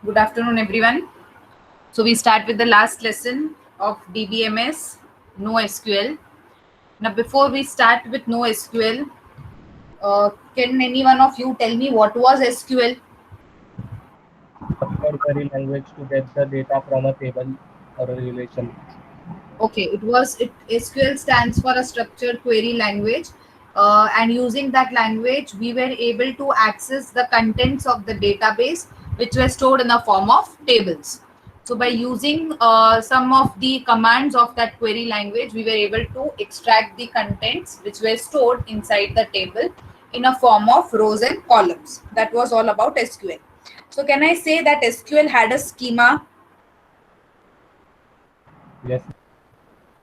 Good afternoon, everyone. So we start with the last lesson of DBMS, NoSQL. Now, before we start with NoSQL, can any one of you tell me what was SQL? Structured query language to get the data from a table or a relation. Okay, SQL stands for a structured query language, and using that language, we were able to access the contents of the database, which were stored in the form of tables. So, by using some of the commands of that query language, we were able to extract the contents which were stored inside the table in a form of rows and columns. That was all about SQL. So, can I say that SQL had a schema? Yes,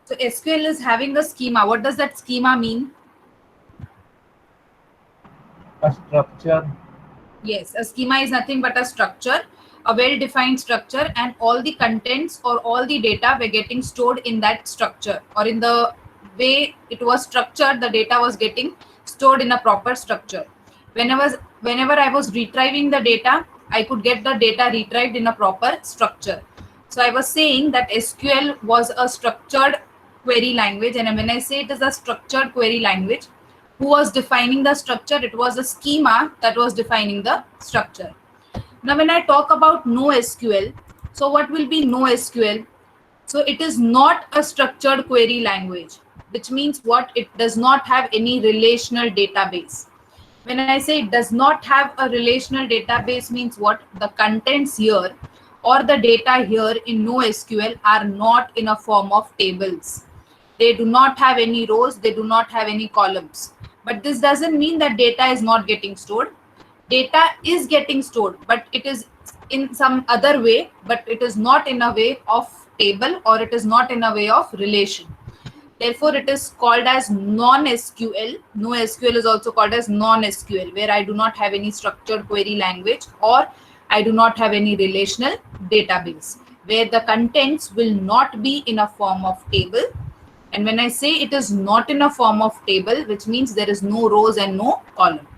So SQL is having a schema. What does that schema mean? a structure. Yes, a schema is nothing but a structure, a well-defined structure, and all the contents or all the data were getting stored in that structure, or in the way it was structured, the data was getting stored in a proper structure. Whenever I was retrieving the data, I could get the data retrieved in a proper structure. So I was saying that SQL was a structured query language, and when I say it is a structured query language, who was defining the structure? It was a schema that was defining the structure. Now, when I talk about NoSQL, so what will be NoSQL? So it is not a structured query language, which means what? It does not have any relational database. When I say it does not have a relational database, means what? The contents here or the data here in NoSQL are not in a form of tables. They do not have any rows, they do not have any columns. But this doesn't mean that data is not getting stored. Data is getting stored, but it is in some other way, but it is not in a way of table, or it is not in a way of relation. Therefore, it is called as non-SQL. NoSQL is also called as non-SQL, where I do not have any structured query language, or I do not have any relational database, where the contents will not be in a form of table. And when I say it is not in a form of table, which means there is no rows and no column.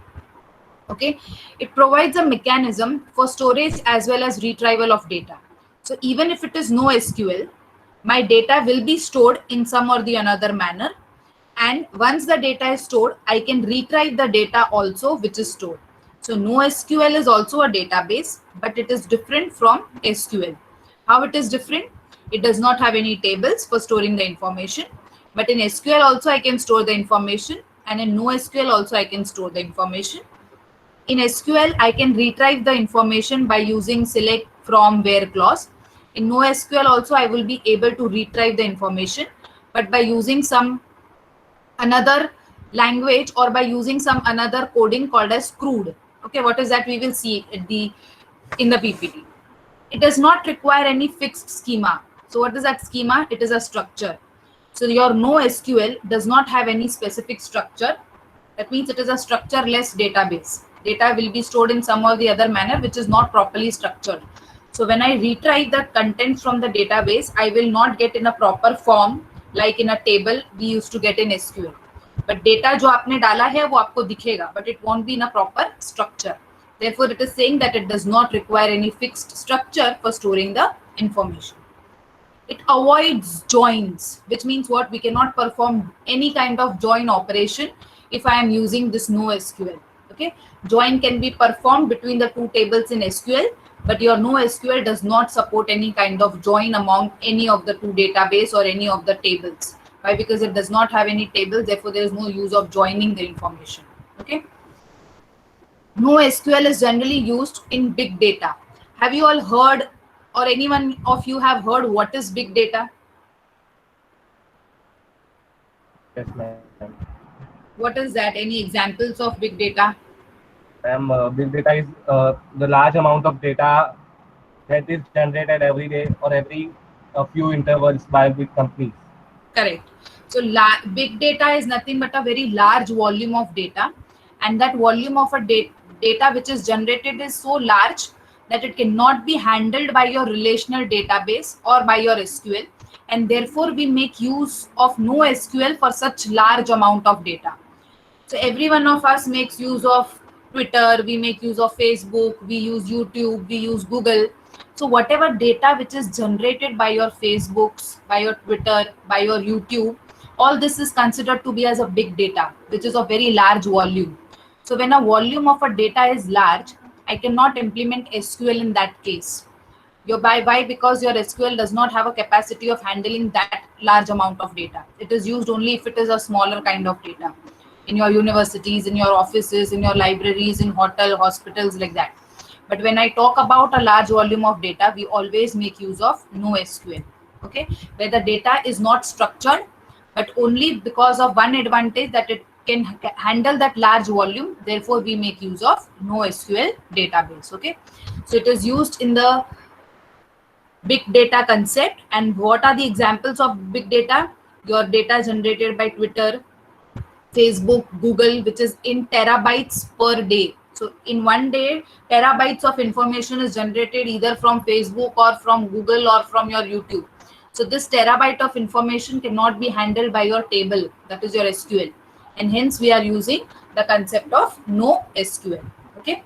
Okay, it provides a mechanism for storage as well as retrieval of data. So even if it is no SQL, my data will be stored in some or the another manner, and once the data is stored, I can retrieve the data also which is stored. So NoSQL is also a database, but it is different from SQL. How it is different? It does not have any tables for storing the information, but in SQL also I can store the information, and in NoSQL also I can store the information. In SQL, I can retrieve the information by using select from where clause. In NoSQL also, I will be able to retrieve the information, but by using some another language, or by using some another coding called as CRUD. Okay, what is that? We will see at the in the PPT. It does not require any fixed schema. So what is that schema? It is a structure. So your NoSQL does not have any specific structure. That means it is a structureless database. Data will be stored in some or the other manner which is not properly structured. So when I retrieve the contents from the database, I will not get in a proper form like in a table we used to get in SQL. But data जो आपने डाला है वो आपको दिखेगा, but it won't be in a proper structure. Therefore, it is saying that it does not require any fixed structure for storing the information. It avoids joins, which means what? We cannot perform any kind of join operation if I am using this NoSQL. Okay, join can be performed between the two tables in SQL, but your NoSQL does not support any kind of join among any of the two database or any of the tables. Why? Because it does not have any tables, therefore there is no use of joining the information. Okay. NoSQL is generally used in big data. Have you all heard, or anyone of you have heard, what is big data? Yes, ma'am. What is that? Any examples of big data? Ma'am, big data is the large amount of data that is generated every day or every few intervals by big companies. Correct. So big data is nothing but a very large volume of data, and that volume of a data which is generated is so large that it cannot be handled by your relational database or by your SQL, and therefore we make use of NoSQL for such large amount of data. So every one of us makes use of Twitter, we make use of Facebook, we use YouTube, we use Google. So whatever data which is generated by your Facebooks, by your Twitter, by your YouTube, all this is considered to be as a big data, which is a very large volume. So when a volume of a data is large, I cannot implement SQL in that case. Why? Because your SQL does not have a capacity of handling that large amount of data. It is used only if it is a smaller kind of data in your universities, in your offices, in your libraries, in hospitals, like that. But when I talk about a large volume of data, we always make use of NoSQL. Okay, where the data is not structured, but only because of one advantage, that it can handle that large volume. Therefore, we make use of NoSQL database. Okay, so it is used in the big data concept. And what are the examples of big data? Your data generated by Twitter, Facebook, Google, which is in terabytes per day. So in one day, terabytes of information is generated either from Facebook or from Google or from your YouTube. So this terabyte of information cannot be handled by your table, that is your SQL. And hence we are using the concept of NoSQL. Okay.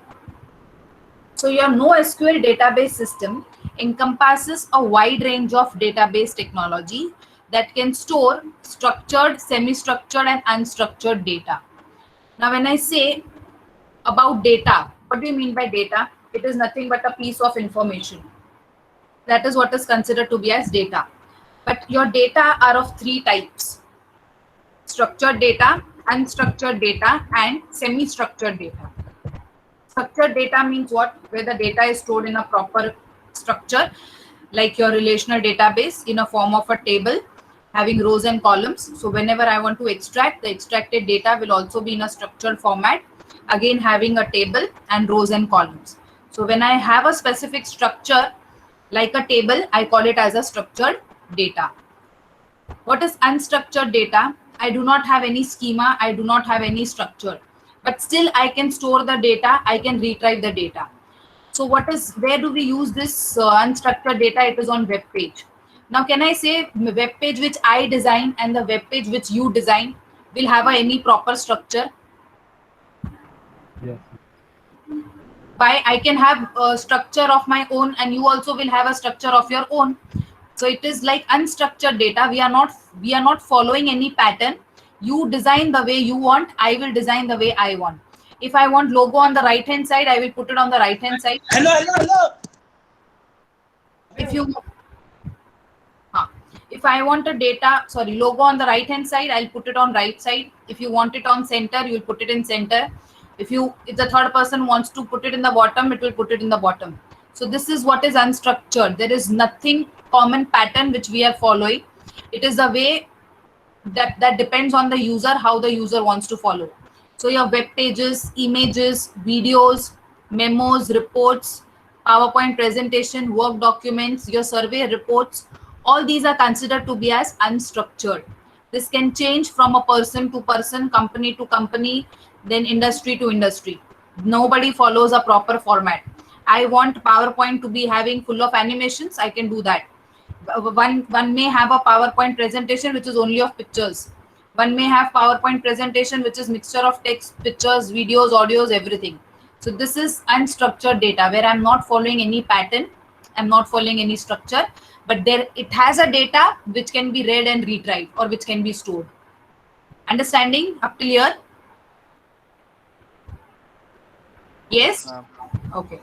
So your NoSQL database system encompasses a wide range of database technology that can store structured, semi-structured, and unstructured data. Now, when I say about data, what do you mean by data? It is nothing but a piece of information. That is what is considered to be as data. But your data are of three types: structured data, unstructured data, and semi-structured data. Structured data means what? Where the data is stored in a proper structure, like your relational database, in a form of a table having rows and columns. So whenever I want to extract, the extracted data will also be in a structured format, again having a table and rows and columns. So when I have a specific structure like a table, I call it as a structured data. What is unstructured data? I do not have any schema, I do not have any structure, but still I can store the data, I can retrieve the data. So where do we use this unstructured data? It is on web page. Now, can I say web page which I design and the web page which you design will have any proper structure? Yes. Why? I can have a structure of my own and you also will have a structure of your own. So it is like unstructured data. We are not following any pattern. You design the way you want, I will design the way I want. If I want logo on the right hand side, I will put it on the right hand side. Hello. If I want a logo on the right hand side, I'll put it on right side. If you want it on center, you'll put it in center. If the third person wants to put it in the bottom, it will put it in the bottom. So this is what is unstructured. There is nothing common pattern which we are following. It is the way that depends on the user, how the user wants to follow. So your web pages, images, videos, memos, reports, PowerPoint presentation, work documents, your survey reports, all these are considered to be as unstructured. This can change from a person to person, company to company, then industry to industry. Nobody follows a proper format. I want PowerPoint to be having full of animations, I can do that. One may have a PowerPoint presentation which is only of pictures. One may have PowerPoint presentation which is mixture of text, pictures, videos, audios, everything. So this is unstructured data where I'm not following any pattern, I'm not following any structure, but it has a data which can be read and retrieved or which can be stored. Understanding up till here? Yes? Okay.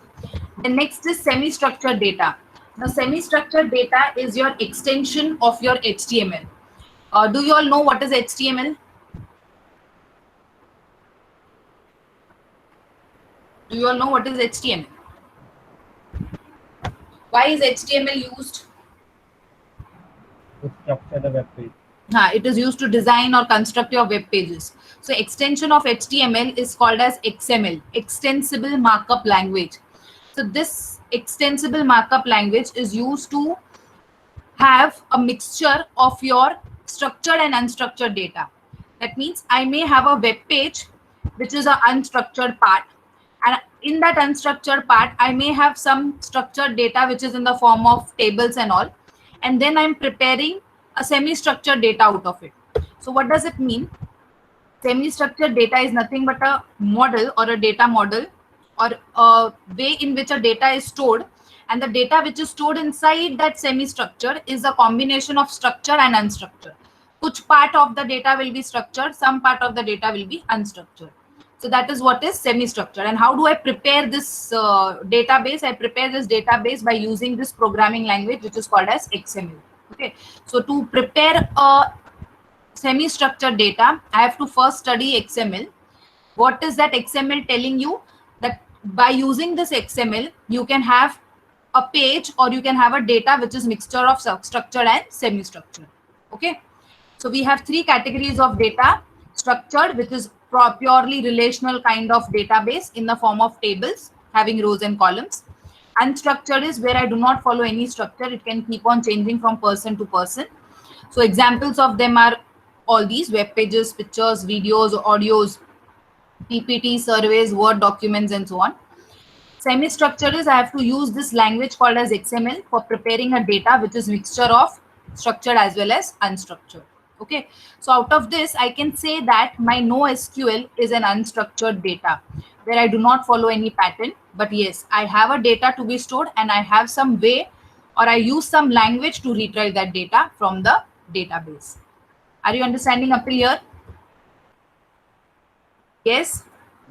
The next is semi-structured data. Now, semi-structured data is your extension of your HTML. Do you all know what is HTML? Do you all know what is HTML? Why is HTML used? To structure the web page. It is used to design or construct your web pages. So extension of HTML is called as XML, Extensible Markup Language. So this extensible markup language is used to have a mixture of your structured and unstructured data. That means I may have a web page which is an unstructured part, and in that unstructured part I may have some structured data which is in the form of tables and all, and then I'm preparing a semi-structured data out of it. So what does it mean? Semi-structured data is nothing but a model or a data model or a way in which a data is stored And the data which is stored inside that semi-structure is a combination of structure and unstructured. Which part of the data will be structured, some part of the data will be unstructured. So that is what is semi-structured. And how do I prepare this database? I prepare this database by using this programming language, which is called as XML. Okay. So to prepare a semi-structured data, I have to first study XML. What is that XML telling you? That by using this XML, you can have a page or you can have a data which is mixture of structured and semi-structured. Okay. So we have three categories of data: structured, which is purely relational kind of database in the form of tables having rows and columns. Unstructured is where I do not follow any structure. It can keep on changing from person to person. So examples of them are all these: web pages, pictures, videos, audios, PPT, surveys, Word documents, and so on. Semi-structured is I have to use this language called as XML for preparing a data which is mixture of structured as well as unstructured. Okay, so out of this, I can say that my NoSQL is an unstructured data where I do not follow any pattern. But yes, I have a data to be stored and I have some way or I use some language to retrieve that data from the database. Are you understanding up till here? Yes?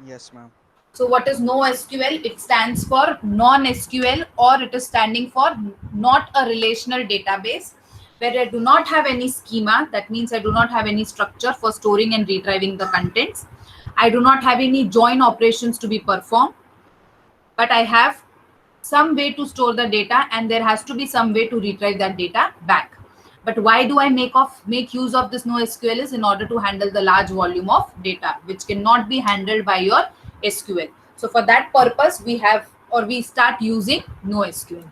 Yes, ma'am. So what is NoSQL? It stands for non-SQL, or it is standing for not a relational database, where I do not have any schema. That means I do not have any structure for storing and retrieving the contents. I do not have any join operations to be performed, but I have some way to store the data and there has to be some way to retrieve that data back. But why do I make use of this NoSQL is in order to handle the large volume of data, which cannot be handled by your SQL. So for that purpose, we start using NoSQL.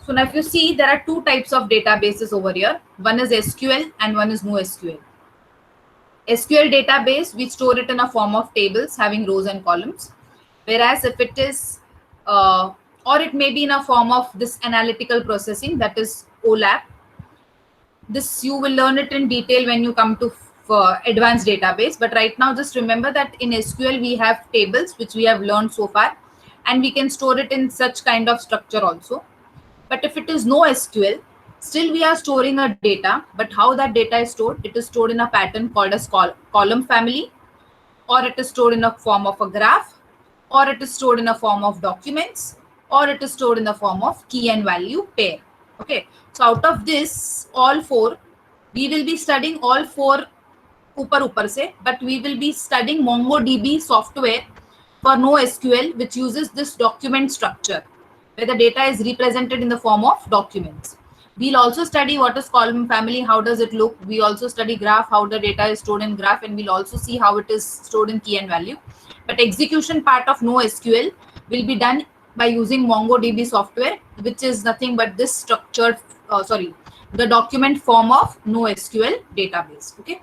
So now if you see, there are two types of databases over here. One is SQL and one is NoSQL. SQL database, we store it in a form of tables having rows and columns. Whereas if it is, or it may be in a form of this analytical processing, that is OLAP. This you will learn it in detail when you come to advanced database. But right now, just remember that in SQL, we have tables, which we have learned so far, and we can store it in such kind of structure also. But if it is NoSQL, still we are storing a data, but how that data is stored, it is stored in a pattern called as column family, or it is stored in a form of a graph, or it is stored in a form of documents, or it is stored in the form of key and value pair. Okay, so out of this, all four, we will be studying all four upar se, but we will be studying MongoDB software for NoSQL, which uses this document structure, where the data is represented in the form of documents. We'll also study what is column family, how does it look. We also study graph, how the data is stored in graph, and we'll also see how it is stored in key and value. But execution part of NoSQL will be done by using MongoDB software, which is nothing but this structured, the document form of NoSQL database. Okay.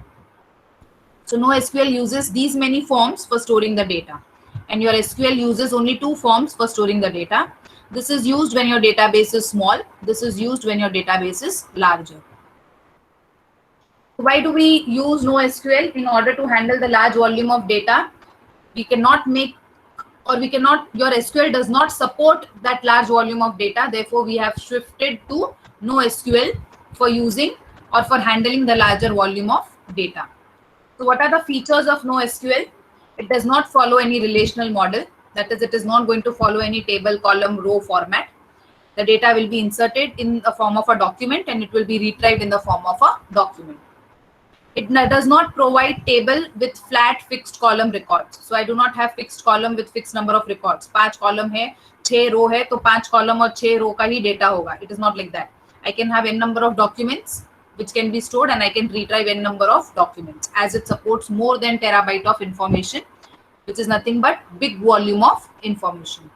So NoSQL uses these many forms for storing the data, and your SQL uses only two forms for storing the data. This is used when your database is small. This is used when your database is larger. Why do we use NoSQL? In order to handle the large volume of data, we cannot make, or we cannot, your SQL does not support that large volume of data. Therefore, we have shifted to NoSQL for using or for handling the larger volume of data. So what are the features of NoSQL? It does not follow any relational model. That is, it is not going to follow any table, column, row format. The data will be inserted in the form of a document and it will be retrieved in the form of a document. It does not provide table with flat fixed column records. So I do not have fixed column with fixed number of records. 5 column hai, 6 row hai, to 5 column or 6 row ka hi data hoga. It is not like that. I can have n number of documents which can be stored and I can retrieve n number of documents, as it supports more than terabyte of information, which is nothing but big volume of information.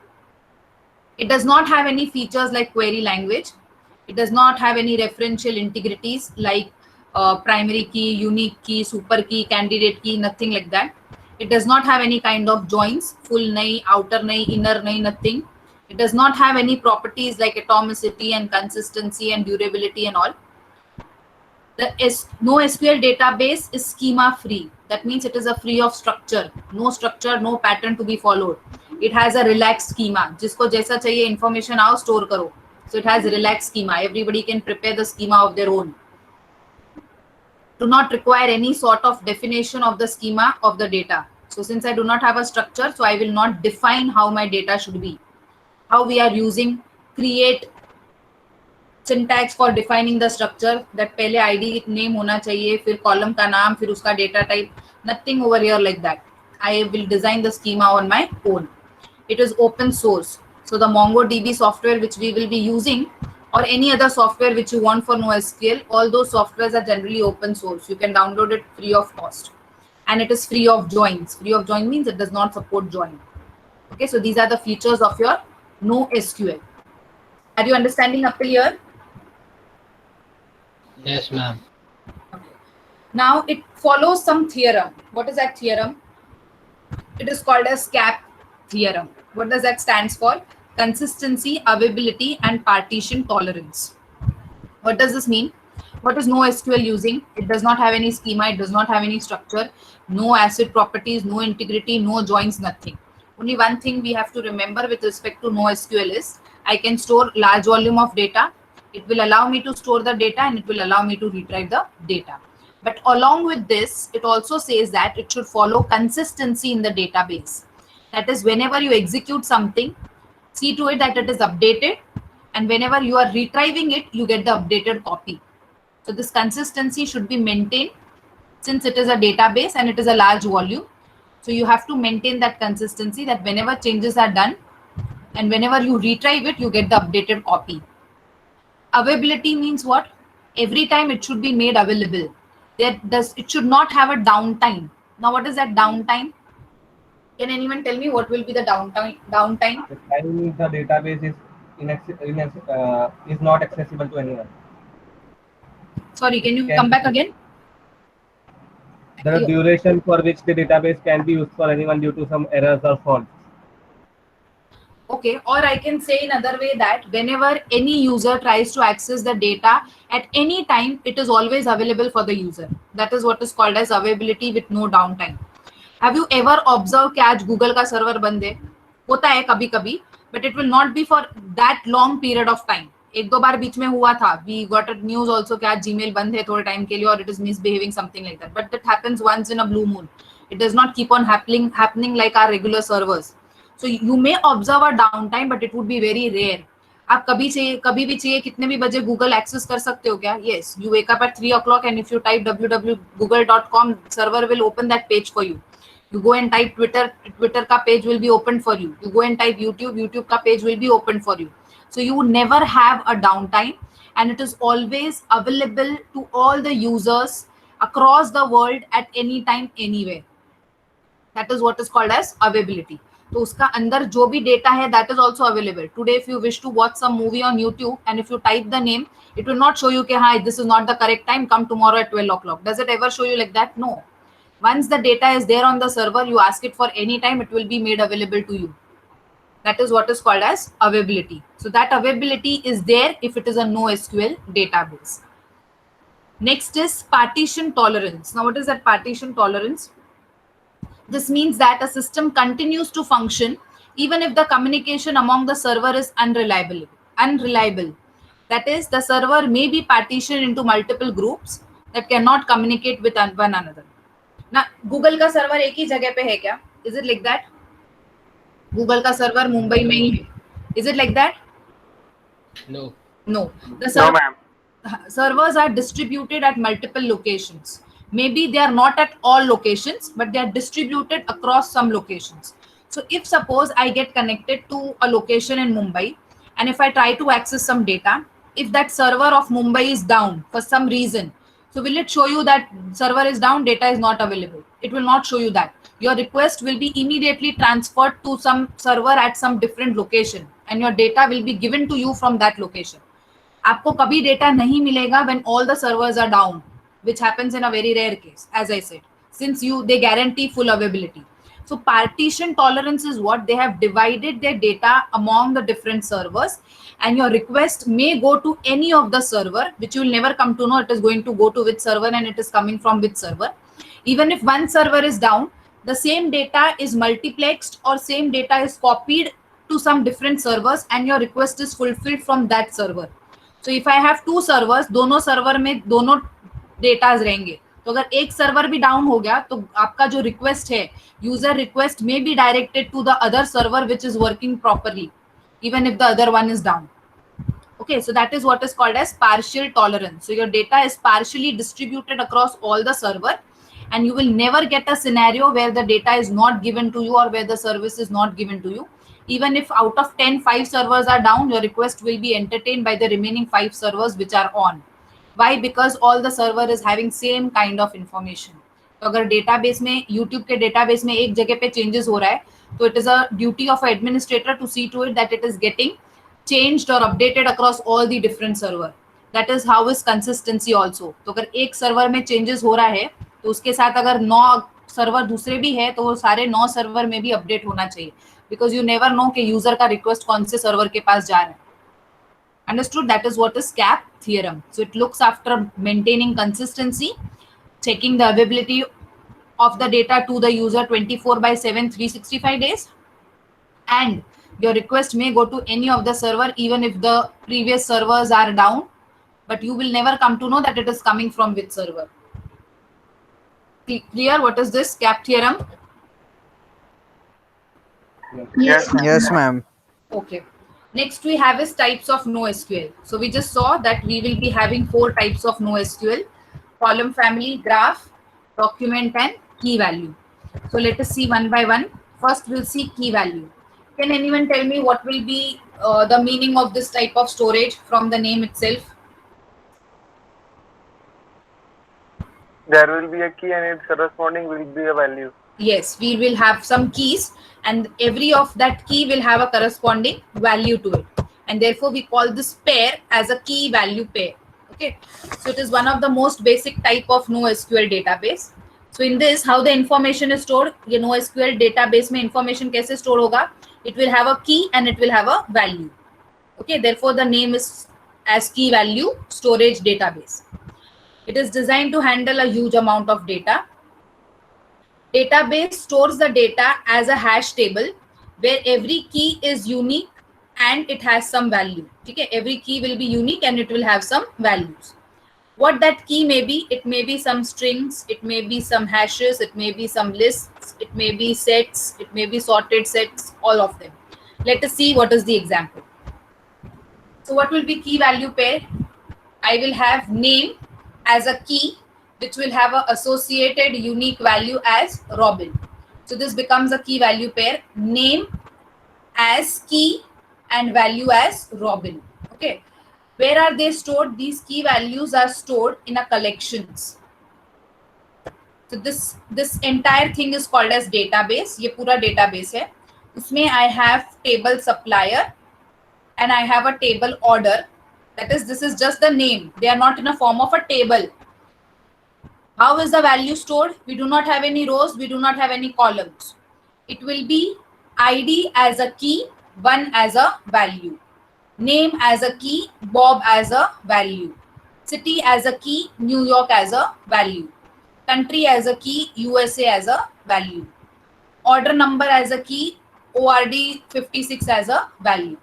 It does not have any features like query language. It does not have any referential integrities like primary key, unique key, super key, candidate key, nothing like that. It does not have any kind of joins, full nahi, outer nahi, inner nahi, nothing. It does not have any properties like atomicity and consistency and durability and all. The NoSQL database is schema free. That means it is a free of structure, no pattern to be followed. It has a relaxed schema. जिसको जैसा चाहिए information आओ store करो. So it has a relaxed schema. Everybody can prepare the schema of their own. Do not require any sort of definition of the schema of the data. So since I do not have a structure, so I will not define how my data should be. How we are using create syntax for defining the structure, that पहले ID name होना चाहिए, फिर column का नाम, फिर उसका data type. Nothing over here like that. I will design the schema on my own. It is open source. So the MongoDB software which we will be using, or any other software which you want for NoSQL, all those softwares are generally open source. You can download it free of cost. And it is free of joins. Free of join means it does not support join. Okay, so these are the features of your NoSQL. Are you understanding up till here? Yes, ma'am. Okay. Now it follows some theorem. What is that theorem? It is called as CAP theorem. What does that stands for? Consistency, availability, and partition tolerance. What does this mean? What is NoSQL using? It does not have any schema. It does not have any structure. No ACID properties, no integrity, no joins, nothing. Only one thing we have to remember with respect to NoSQL is I can store large volume of data. It will allow me to store the data and it will allow me to retrieve the data. But along with this, it also says that it should follow consistency in the database. That is, whenever you execute something, see to it that it is updated, and whenever you are retrieving it, you get the updated copy. So this consistency should be maintained since it is a database and it is a large volume. So you have to maintain that consistency, that whenever changes are done and whenever you retrieve it, you get the updated copy. Availability means what? Every time it should be made available. It should not have a downtime. Now, what is that downtime? Can anyone tell me what will be the downtime? The time means the database is not accessible to anyone. Sorry, can you come back again? The duration for which the database can be used for anyone due to some errors or faults. Okay, or I can say in another way that whenever any user tries to access the data at any time, it is always available for the user. That is what is called as availability with no downtime. Have you ever observed कि आज Google का server बंद है? होता है कभी कभी, but it will not be for that long period of time. एक दो बार बीच में हुआ था. We got a news also कि आज Gmail बंद है थोड़े time के लिए, or it is misbehaving, something like that. But that happens once in a blue moon. It does not keep on happening like our regular servers. So you may observe a downtime, but it would be very rare. आप कभी भी चाहिए कितने भी बजे Google access कर सकते हो क्या? Yes, you wake up at 3 o'clock and if you type www.google.com, server will open that page for you. You go and type Twitter का page will be opened for you. You go and type YouTube का page will be opened for you. So you never have a downtime, and it is always available to all the users across the world at any time, anywhere. That is what is called as availability. तो उसका अंदर जो भी data है, that is also available. Today, if you wish to watch some movie on YouTube and if you type the name, it will not show you कि hi, this is not the correct time, come tomorrow at 12 o'clock. Does it ever show you like that? No. Once the data is there on the server, you ask it for any time, it will be made available to you. That is what is called as availability. So that availability is there if it is a NoSQL database. Next is partition tolerance. Now, what is that partition tolerance? This means that a system continues to function even if the communication among the server is unreliable. That is, the server may be partitioned into multiple groups that cannot communicate with one another. Now, Google का server एक ही जगह पे है क्या? Is it like that? Google का server Mumbai में ही है. Is it like that? No. No. No, ma'am. Servers are distributed at multiple locations. Maybe they are not at all locations, but they are distributed across some locations. So if suppose I get connected to a location in Mumbai, and if I try to access some data, if that server of Mumbai is down for some reason, so will it show you that server is down, data is not available? It will not show you that. Your request will be immediately transferred to some server at some different location, and your data will be given to you from that location. आपको कभी data नहीं मिलेगा when all the servers are down, which happens in a very rare case, as I said, since they guarantee full availability. So partition tolerance is what they have divided their data among the different servers, and your request may go to any of the server, which you will never come to know it is going to go to which server and it is coming from which server. Even if one server is down, the same data is multiplexed or same data is copied to some different servers and your request is fulfilled from that server. So if I have two servers, दोनों server में दोनों datas रहेंगे, तो अगर एक server भी down हो गया तो आपका जो रिक्वेस्ट है, user request may be directed to the other server which is working properly even if the other one is down. Okay, so that is what is called as partial tolerance. So your data is partially distributed across all the server, and you will never get a scenario where the data is not given to you or where the service is not given to you. Even if out of 10, 5 servers are down, your request will be entertained by the remaining 5 servers which are on. Why? Because all the server is having same kind of information. तो अगर database में, YouTube के database में एक जगह पे changes हो रहा है, तो it is a duty of administrator to see to it that it is getting changed or updated across all the different server. That is how is consistency also. तो अगर एक सर्वर में changes हो रहा है तो उसके साथ अगर 9 सर्वर दूसरे भी है तो वो सारे 9 सर्वर में भी अपडेट होना चाहिए, because you never know कि यूजर का रिक्वेस्ट कौन से सर्वर के पास जा रहा है. Understood? That is what is CAP theorem. So it looks after maintaining consistency, checking the availability of the data to the user 24/7 365 days, and your request may go to any of the server even if the previous servers are down, but you will never come to know that it is coming from which server. Clear? What is this CAP theorem? Yes, ma'am. Okay. Next we have is types of NoSQL. So we just saw that we will be having 4 types of NoSQL: column family, graph, document, and key value. So let us see one by one. First we'll see key value. Can anyone tell me what will be the meaning of this type of storage from the name itself? There will be a key and its corresponding will be a value. Yes, we will have some keys and every of that key will have a corresponding value to it. And therefore we call this pair as a key value pair. Okay, so it is one of the most basic type of NoSQL database. So in this, how the information is stored, ये NoSQL database में information कैसे store होगा? It will have a key and it will have a value. Okay, therefore the name is as key value storage database. It is designed to handle a huge amount of data. Database stores the data as a hash table where every key is unique and it has some value. Okay, every key will be unique and it will have some values. What that key may be, it may be some strings, it may be some hashes, it may be some lists, it may be sets, it may be sorted sets, all of them. Let us see what is the example. So what will be key value pair? I will have name as a key which will have an associated unique value as Robin. So this becomes a key value pair, name as key and value as Robin. Okay. Where are they stored? These key values are stored in a collections. So this entire thing is called as database. ये पूरा database है. उसमें I have table supplier and I have a table order. That is, this is just the name. They are not in a form of a table. How is the value stored? We do not have any rows. We do not have any columns. It will be ID as a key, 1 as a value. Name as a key, Bob as a value. City as a key, New York as a value. Country as a key, USA as a value. Order number as a key, ORD 56 as a value.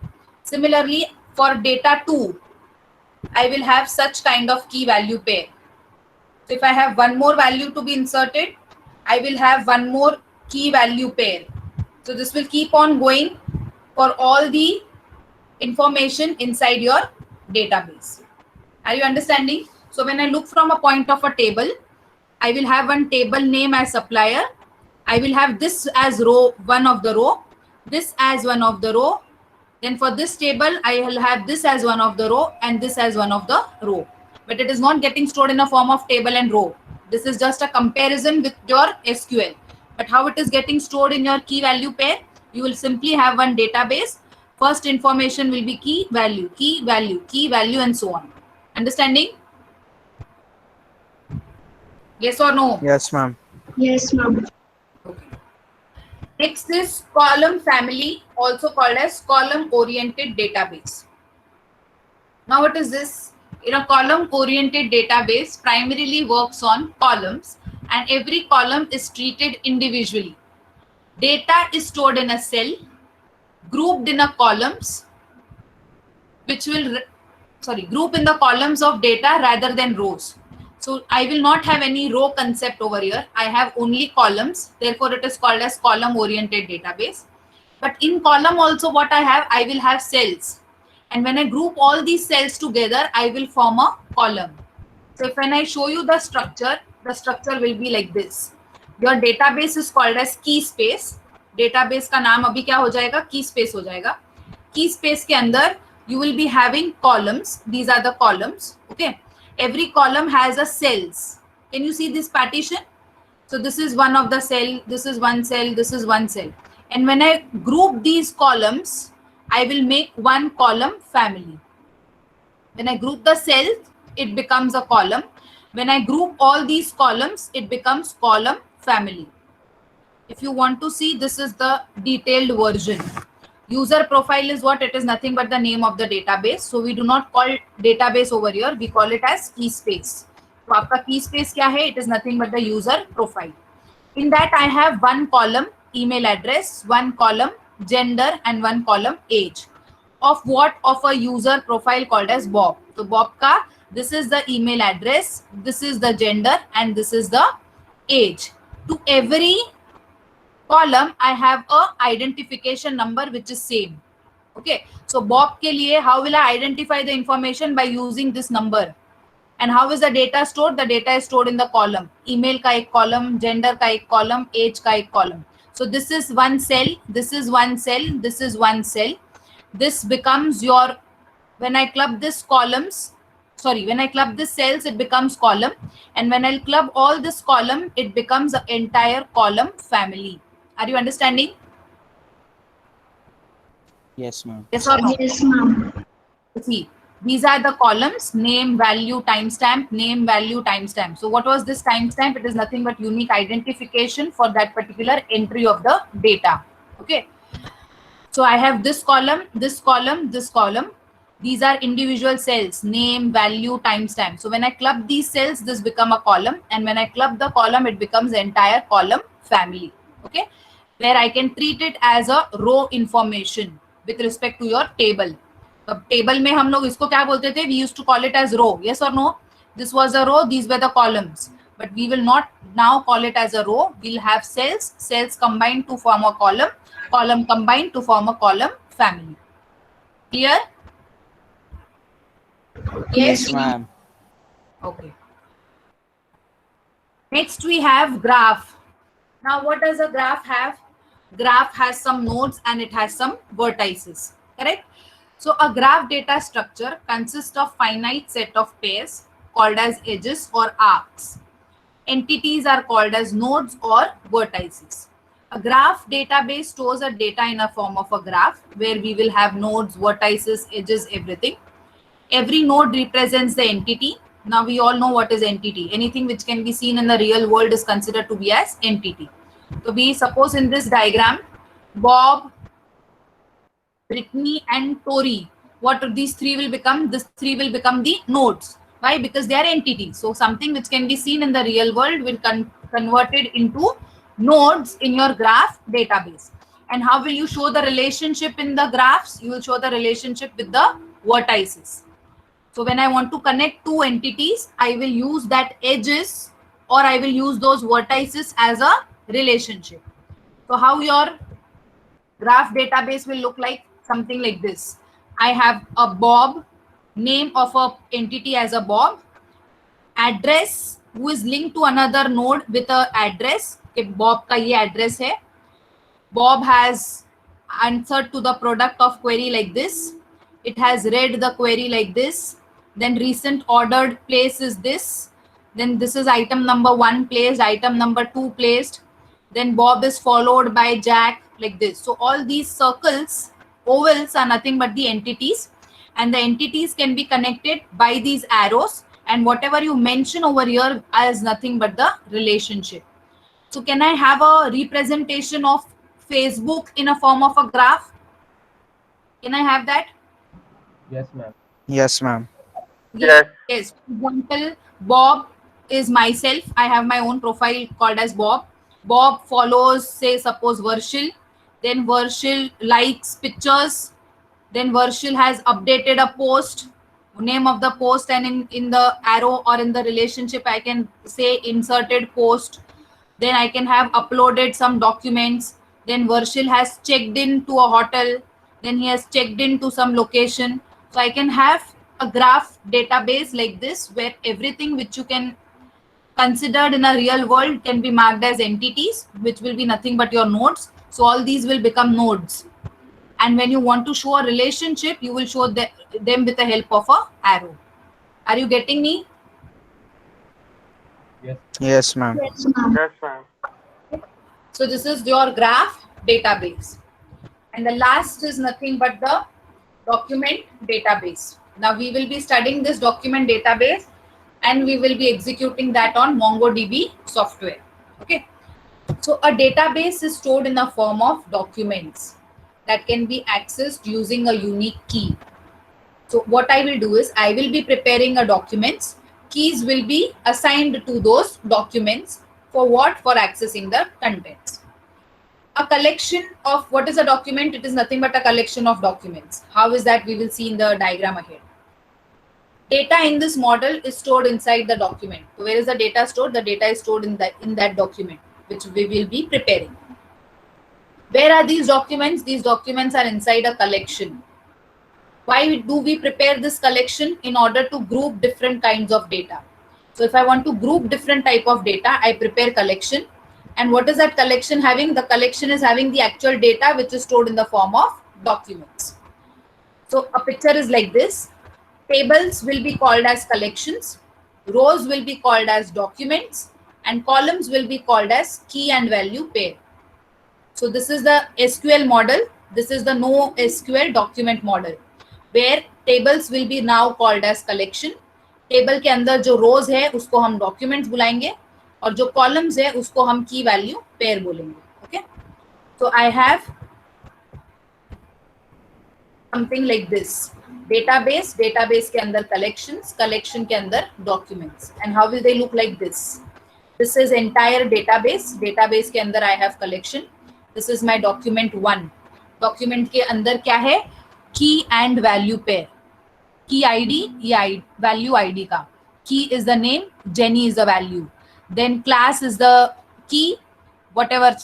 Similarly, for data 2, I will have such kind of key value pair. So if I have one more value to be inserted, I will have one more key value pair. So this will keep on going for all the information inside your database. Are you understanding? So when I look from a point of a table, I will have one table name as supplier. I will have this as row, one of the row, this as one of the row. Then for this table, I will have this as one of the row and this as one of the row. But it is not getting stored in a form of table and row. This is just a comparison with your SQL. But how it is getting stored in your key value pair? You will simply have one database. First information will be key value, and so on. Understanding? Yes or no? Yes, ma'am. Yes, ma'am. Okay. Next is column family, also called as column-oriented database. Now what is this? In a column-oriented database, primarily works on columns and every column is treated individually. Data is stored in a cell, grouped in a columns, which will group in the columns of data rather than rows. So I will not have any row concept over here. I have only columns. Therefore, it is called as column oriented database. But in column also what I will have cells. And when I group all these cells together, I will form a column. So if when I show you the structure will be like this. Your database is called as key space. Database का नाम अभी क्या हो जाएगा? Key space हो जाएगा. Key space के अंदर you will be having columns. These are the columns. Okay. Every column has a cells. Can you see this partition? So this is one of the cell. This is one cell. This is one cell. And when I group these columns, I will make one column family. When I group the cells, it becomes a column. When I group all these columns, it becomes column family. If you want to see, this is the detailed version. User profile is what? It is nothing but the name of the database. So we do not call database over here. We call it as key space. So आपका key space क्या है? It is nothing but the user profile. In that I have one column email address, one column gender, and one column age. Of what? Of a user profile called as Bob. So Bob ka, this is the email address, this is the gender, and this is the age. To every column I have a identification number which is same. Okay, so Bob ke liye, how will I identify the information? By using this number. And how is the data stored? The data is stored in the column. Email ka ek column, gender ka ek column, age ka ek column. So this is one cell, this is one cell, this is one cell. This becomes your, when I club this columns, when I club this cells, it becomes column. And when I club all this column, it becomes the entire column family. Are you understanding? Yes, ma'am. Yes or no? Yes, ma'am. See, these are the columns: name, value, timestamp, name, value, timestamp. So what was this timestamp? It is nothing but unique identification for that particular entry of the data. Okay. So I have this column, this column, this column. These are individual cells: name, value, timestamp. So when I club these cells, this become a column. And when I club the column, it becomes the entire column family. Okay. Where I can treat it as a row information with respect to your table. अब table में हम लोग इसको क्या बोलते थे? We used to call it as row. Yes or no? This was a row. These were the columns. But we will not now call it as a row. We'll have cells. Cells combined to form a column. Column combined to form a column family. Clear? Yes, ma'am. Okay. Next we have graph. Now what does a graph have? Graph has some nodes and it has some vertices. Correct? So a graph data structure consists of finite set of pairs called as edges or arcs. Entities are called as nodes or vertices. A graph database stores a data in a form of a graph where we will have nodes, vertices, edges, everything. Every node represents the entity. Now we all know what is entity. Anything which can be seen in the real world is considered to be as entity. So we suppose in this diagram, Bob, Brittany and Tori, what these three will become? This three will become the nodes. Why? Because they are entities. So something which can be seen in the real world will converted into nodes in your graph database. And how will you show the relationship in the graphs? You will show the relationship with the vertices. So when I want to connect two entities, I will use that edges or I will use those vertices as a relationship. So how your graph database will look like? Something like this. I have a Bob, name of a entity as a Bob, address who is linked to another node with a address. Okay, Bob ka ye address hai. Bob has answered to the product of query like this. It has read the query like this. Then recent ordered place is this. Then this is item number 1 placed, item number 2 placed. Then Bob is followed by Jack like this. So all these circles, ovals are nothing but the entities, and the entities can be connected by these arrows, and whatever you mention over here is nothing but the relationship. So can I have a representation of Facebook in a form of a graph? Can I have that? Yes, ma'am. Yes, ma'am. Yes. Yes. For example, Bob is myself. I have my own profile called as Bob. Bob follows, say, suppose Varshil. Then Varshil likes pictures. Then Varshil has updated a post, name of the post, and in the arrow or in the relationship, I can say inserted post. Then I can have uploaded some documents. Then Varshil has checked in to a hotel. Then he has checked in to some location. So I can have a graph database like this, where everything which you can considered in a real world can be marked as entities, which will be nothing but your nodes. So all these will become nodes. And when you want to show a relationship, you will show them with the help of a arrow. Are you getting me? Yes. Yes, ma'am. Yes, ma'am. So this is your graph database. And the last is nothing but the document database. Now we will be studying this document database and we will be executing that on MongoDB software. Okay. So a database is stored in the form of documents that can be accessed using a unique key. So what I will do is I will be preparing a documents. Keys will be assigned to those documents for what? For accessing the contents. A collection of, what is a document? It is nothing but a collection of documents. How is that? We will see in the diagram ahead. Data in this model is stored inside the document. So where is the data stored? The data is stored in that document, which we will be preparing. Where are these documents? These documents are inside a collection. Why do we prepare this collection? In order to group different kinds of data. So if I want to group different type of data, I prepare collection. And what is that collection having? The collection is having the actual data which is stored in the form of documents. So a picture is like this. Tables will be called as collections. Rows will be called as documents. And columns will be called as key and value pair. So this is the SQL model. This is the NoSQL document model, where tables will be now called as collection. Table के अंदर जो rows है उसको हम documents बुलाएंगे और जो columns है उसको हम key value pair बोलेंगे. Okay. So I have something like this. Database के अंदर collections, collection के अंदर documents. And how will they look like this? This is entire database. Database के अंदर I have collection. This is my document 1. Document के अंदर क्या है? Key and value pair. Key ID, ये value ID का. Key is the name, Jenny is the value. Then class is the key. Whatever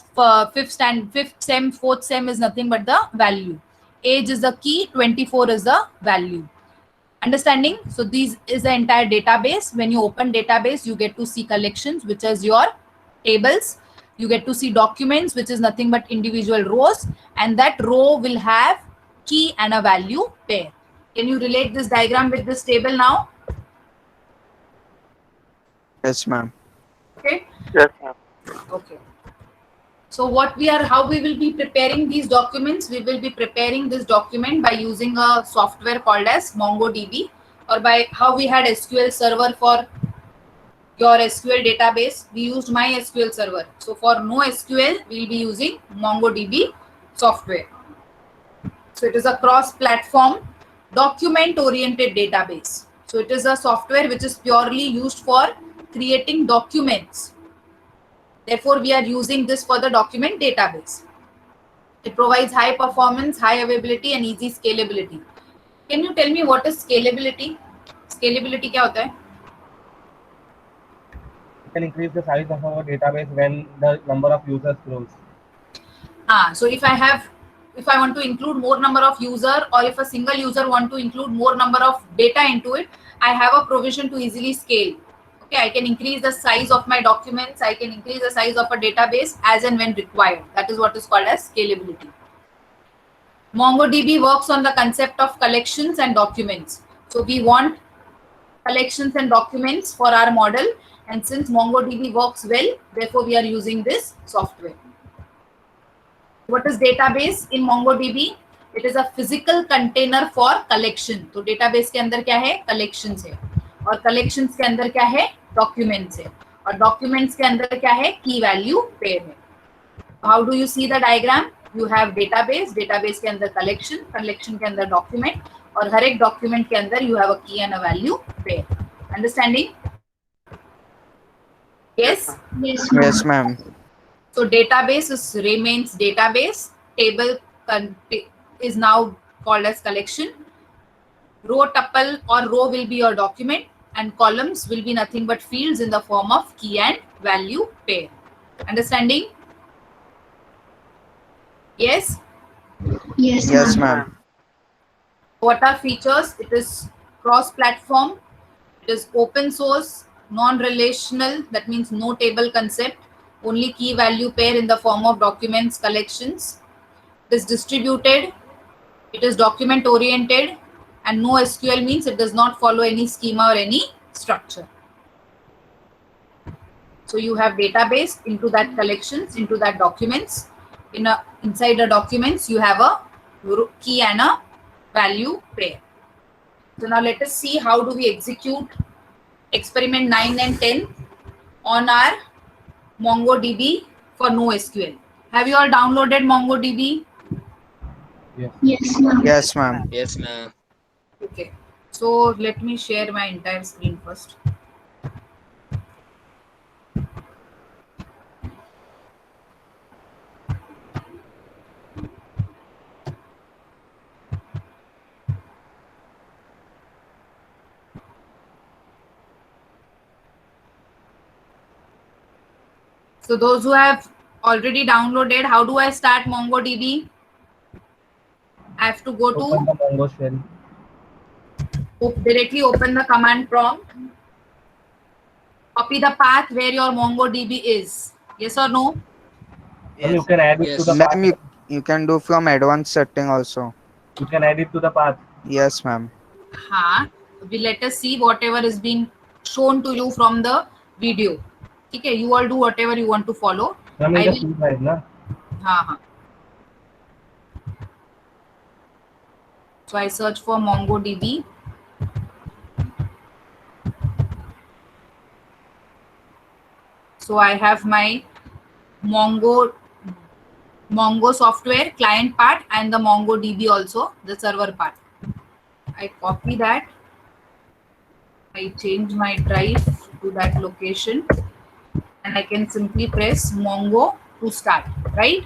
fifth sem, 4th sem is nothing but the value. Age is the key, 24 is the value. Understanding? So this is the entire database. When you open database, you get to see collections, which is your tables. You get to see documents, which is nothing but individual rows. And that row will have key and a value pair. Can you relate this diagram with this table now? Yes, ma'am. Okay. Yes, ma'am. Okay. So how we will be preparing these documents? We will be preparing this document by using a software called as MongoDB, or by how we had SQL server for your SQL database. We used MySQL server. So for NoSQL, we'll be using MongoDB software. So it is a cross-platform document-oriented database. So it is a software which is purely used for creating documents. Therefore, we are using this for the document database. It provides high performance, high availability, and easy scalability. Can you tell me what is scalability? Scalability क्या होता है? We can increase the size of our database when the number of users grows. So if I want to include more number of user, or if a single user want to include more number of data into it, I have a provision to easily scale. Okay, I can increase the size of my documents. I can increase the size of a database as and when required. That is what is called as scalability. MongoDB works on the concept of collections and documents. So we want collections and documents for our model. And since MongoDB works well, therefore we are using this software. What is database in MongoDB? It is a physical container for collection. So database के अंदर क्या है? Collections है. और collections के अंदर क्या है? Documents है. और documents के अंदर क्या है? Key value pair है. How do you see the diagram? You have database. Database के अंदर collection. Collection के अंदर document. और हर एक document के अंदर you have a key and a value pair. Understanding? Yes. Yes, ma'am. So database remains database. Table is now called as collection. Row tuple or row will be your document, and columns will be nothing but fields in the form of key and value pair. Understanding? Yes. Yes, ma'am. What are features? It is cross-platform. It is open source, non-relational. That means no table concept. Only key value pair in the form of documents collections. It is distributed. It is document oriented, and no SQL means it does not follow any schema or any structure. So you have database, into that collections, into that documents. Inside the documents you have a key and a value pair. So now let us see how do we execute experiment 9 and 10 on our MongoDB for NoSQL. Have you all downloaded MongoDB? Yes. Yes, ma'am. Yes, ma'am. Okay. So let me share my entire screen first. So those who have already downloaded, how do I start MongoDB? I have to go Open to the Mongo shell. directly open the command prompt. Copy the path where your MongoDB is. Yes or no? And you can add it to the Yes. path. Ma'am, you can do from advanced setting also. You can add it to the path. Yes, ma'am. Let us see whatever is being shown to you from the video. Okay, you all do whatever you want to follow. Ma'am, I in the will. C drive, na? So I search for MongoDB. So I have my Mongo software client part and the MongoDB also, the server part. I copy that. I change my drive to that location, and I can simply press Mongo to start, right?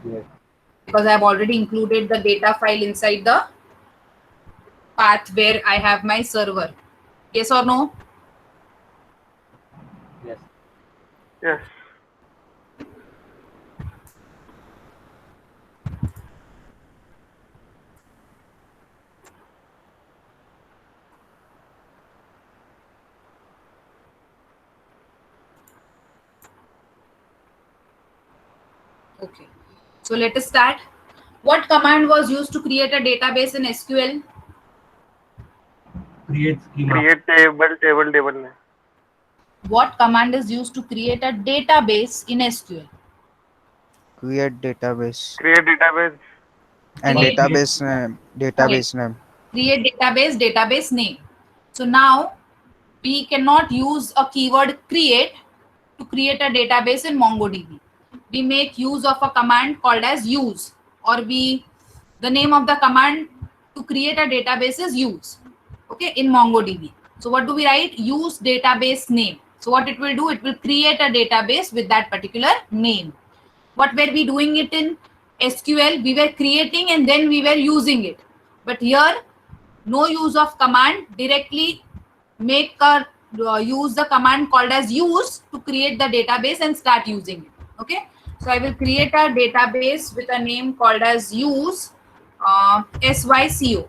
Yes. Because I have already included the data file inside the path where I have my server. Yes or no? Yes. Yes. Okay. So let us start. What command was used to create a database in SQL? Create schema. Create table में. What command is used to create a database in SQL? Create database. Create database. And Create- database name. Database name. Create database name. So now we cannot use a keyword create to create a database in MongoDB. We make use of a command called as use, or the name of the command to create a database is use. Okay, in MongoDB. So what do we write? Use database name. So what it will do, it will create a database with that particular name. What were we doing it in SQL? We were creating and then we were using it. But here, no use of command, directly use the command called as use to create the database and start using it. Okay, so I will create a database with a name called as use SYCO.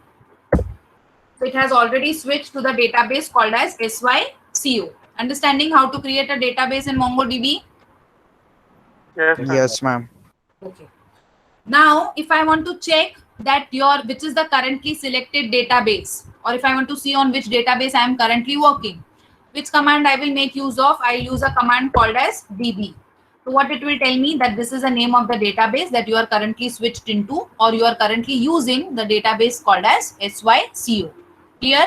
So it has already switched to the database called as SYCO. Understanding how to create a database in MongoDB? Yes. Yes, ma'am. Okay. Now, if I want to check that which is the currently selected database, or if I want to see on which database I am currently working, which command I will make use of? I use a command called as db. So what it will tell me that this is the name of the database that you are currently switched into, or you are currently using the database called as SYCO. Clear?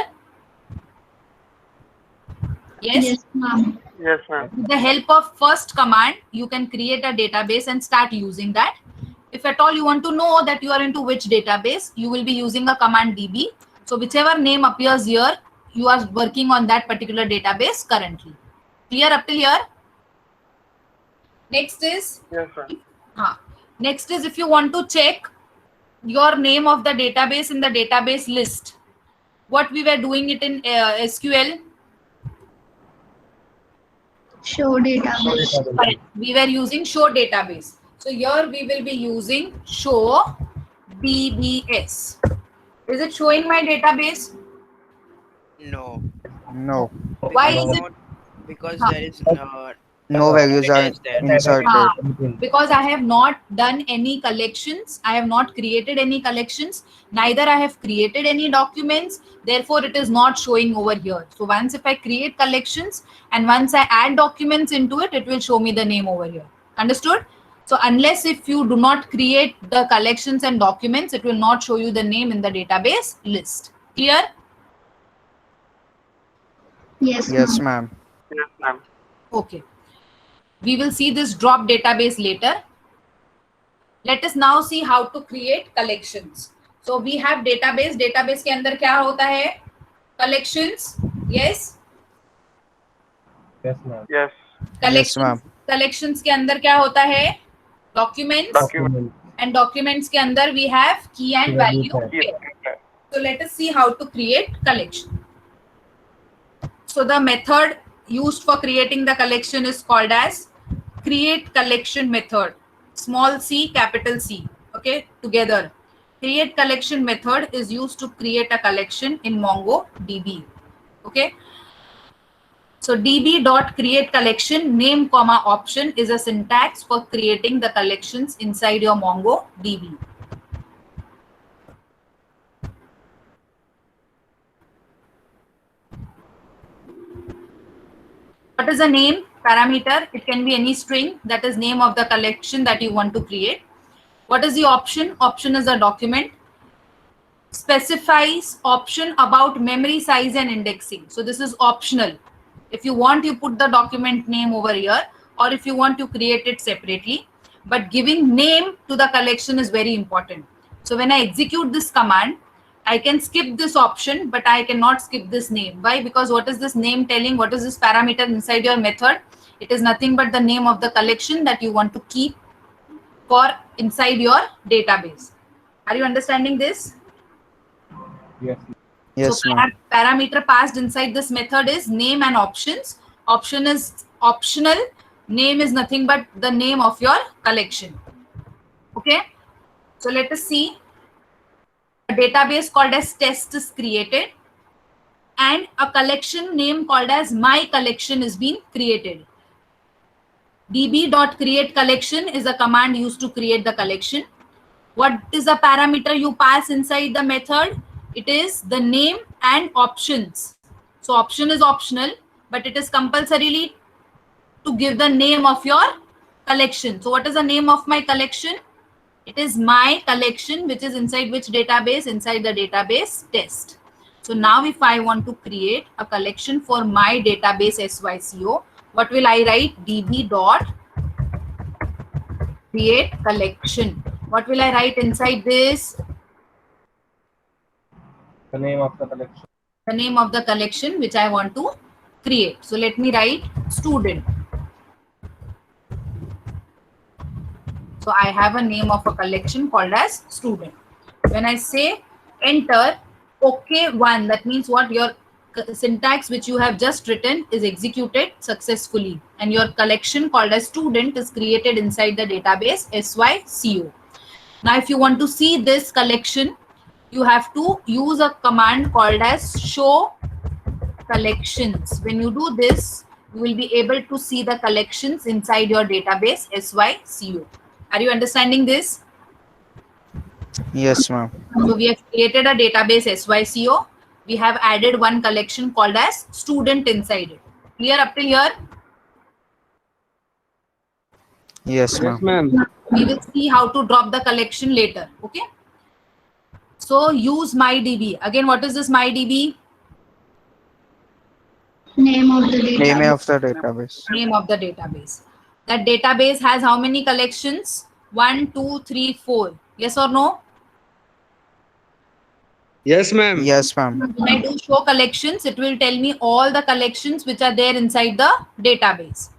Yes? Yes, ma'am. With the help of first command, you can create a database and start using that. If at all you want to know that you are into which database, you will be using a command db. So whichever name appears here, you are working on that particular database currently. Clear up till here? Next is, Yes, ma'am. next is if you want to check your name of the database in the database list. What we were doing it in SQL? Show database. Correct. We were using show database. So here we will be using show DBS. Is it showing my database? No. No. Why is it? Because Huh. there is No values are It is there. inserted. Because I have not done any collections. I have not created any collections. Neither I have created any documents. Therefore, it is not showing over here. So once if I create collections and once I add documents into it, it will show me the name over here. Understood? So unless if you do not create the collections and documents, it will not show you the name in the database list. Clear? Yes, Yes, ma'am. ma'am. Yes, ma'am. Okay. We will see this drop database later. Let us now see how to create collections. So we have database. Database के अंदर क्या होता है? Collections. Yes. Yes, ma'am. Yes. Collections. ma'am. Collections के अंदर क्या होता है? Documents. Document. And documents के अंदर we have key and value Yes. pair. So let us see how to create collection. So the method used for creating the collection is called as create collection method. Small c, capital C. Okay, together. Create collection method is used to create a collection in MongoDB. Okay. So db.create collection name comma option is a syntax for creating the collections inside your MongoDB. What is the name parameter? It can be any string, that is name of the collection that you want to create. What is the option? Option is a document. Specifies option about memory size and indexing. So this is optional. If you want, you put the document name over here, or if you want to create it separately. But giving name to the collection is very important. So when I execute this command, I can skip this option, but I cannot skip this name. Why? Because what is this name telling? What is this parameter inside your method? It is nothing but the name of the collection that you want to keep for inside your database. Are you understanding this? Yes. Yes, So ma'am. parameter passed inside this method is name and options. Option is optional. Name is nothing but the name of your collection. Okay. So let us see. A database called as test is created and a collection name called as my collection is being created. db.create collection is a command used to create the collection. What is the parameter you pass inside the method? It is the name and options. So option is optional, but it is compulsorily to give the name of your collection. So what is the name of my collection? It is my collection, which is inside which database? Inside the database test. So now if I want to create a collection for my database SYCO, what will I write? db dot create collection. What will I write inside this? The name of the collection. The name of the collection which I want to create. So let me write student. So I have a name of a collection called as student. When I say enter, OK1, that means what? Your syntax which you have just written is executed successfully and your collection called as student is created inside the database SYCO. Now if you want to see this collection, you have to use a command called as show collections. When you do this, you will be able to see the collections inside your database SYCO. Are you understanding this? Yes, ma'am. So we have created a database SYCO. We have added one collection called as student inside it. Clear up till here? Yes, ma'am. We will see how to drop the collection later. Okay. So use MyDB. Again, what is this MyDB? Name of the Name database. of the database. Name of the database. That database has how many collections? 1, 2, 3, 4. Yes or no? Yes, ma'am. Yes, ma'am. When I do show collections, it will tell me all the collections which are there inside the database.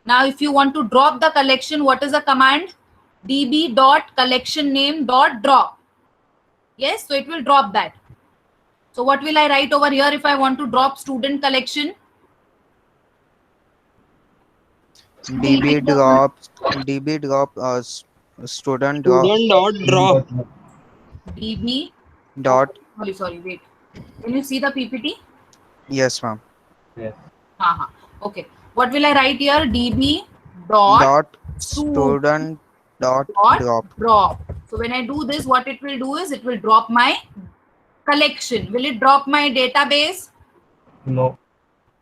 Now, if you want to drop the collection, what is the command? db.collectionname.drop. Yes, so it will drop that. So what will I write over here if I want to drop student collection? db drop student drop Student dot drop. db dot. sorry, wait. Can you see the PPT? Yes, ma'am. Yes. Okay. What will I write here? db dot Student dot drop. drop. So when I do this, what it will do is it will drop my collection. Will it drop my database? No.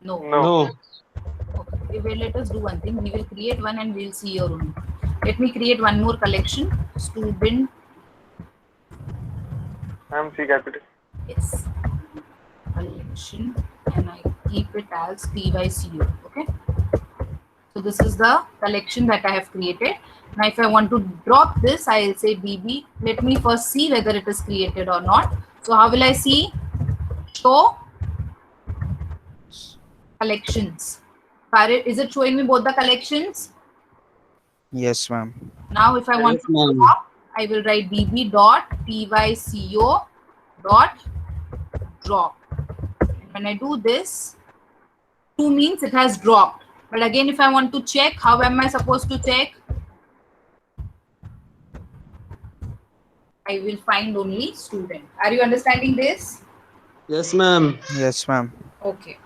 No. No. Okay, well, let us do one thing. We will create one and we'll see your own. Let me create one more collection. Student. MC capital. Yes. Collection. And I keep it as PYCO. Okay. So this is the collection that I have created. Now if I want to drop this, I will say db. Let me first see whether it is created or not. So how will I see? Show collections. Is it showing me both the collections? Yes, ma'am. Now if I want Yes, to ma'am. drop, I will write db dot pyco dot drop. When I do this, 2 means it has dropped. But again, if I want to check, how am I supposed to check? I will find only student. Are you understanding this? Yes, ma'am. Yes, ma'am. Okay.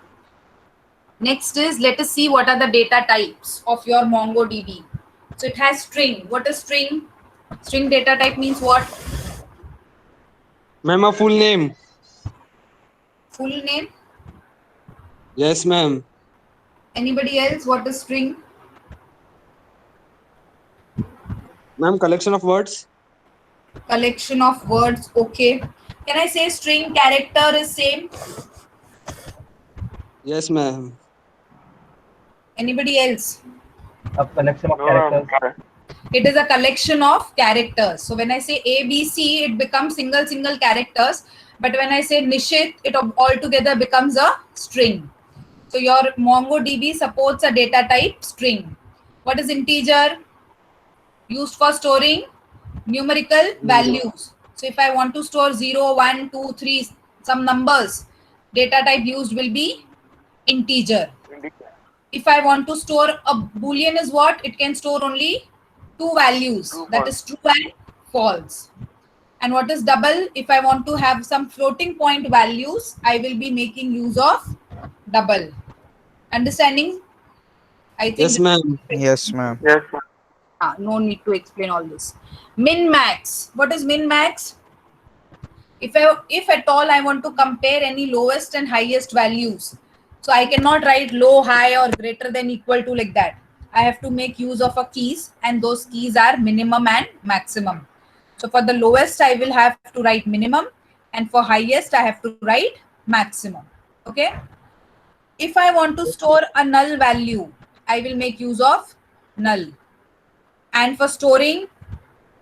Next is, let us see what are the data types of your MongoDB. So it has string. What is string? String data type means what? Ma'am, a full name. Full name. Yes, ma'am. Anybody else? What is string? Ma'am, collection of words. Collection of words. Okay. Can I say string character is same? Yes, ma'am. Anybody else? A collection of No, characters. It is a collection of characters. So when I say ABC, it becomes single characters. But when I say Nishit, it altogether becomes a string. So your MongoDB supports a data type string. What is integer? Used for storing numerical values. So if I want to store 0, 1, 2, 3, some numbers, data type used will be integer. If I want to store a boolean is what? It can store only 2 values. That is true and false. And what is double? If I want to have some floating point values, I will be making use of double. Understanding? I think. Yes, ma'am. Yes, ma'am. Yes, ma'am. No need to explain all this. Min max. What is min max? If at all I want to compare any lowest and highest values, so I cannot write low, high, or greater than equal to like that. I have to make use of a keys, and those keys are minimum and maximum. So for the lowest, I will have to write minimum, and for highest, I have to write maximum. Okay. If I want to store a null value, I will make use of null. And for storing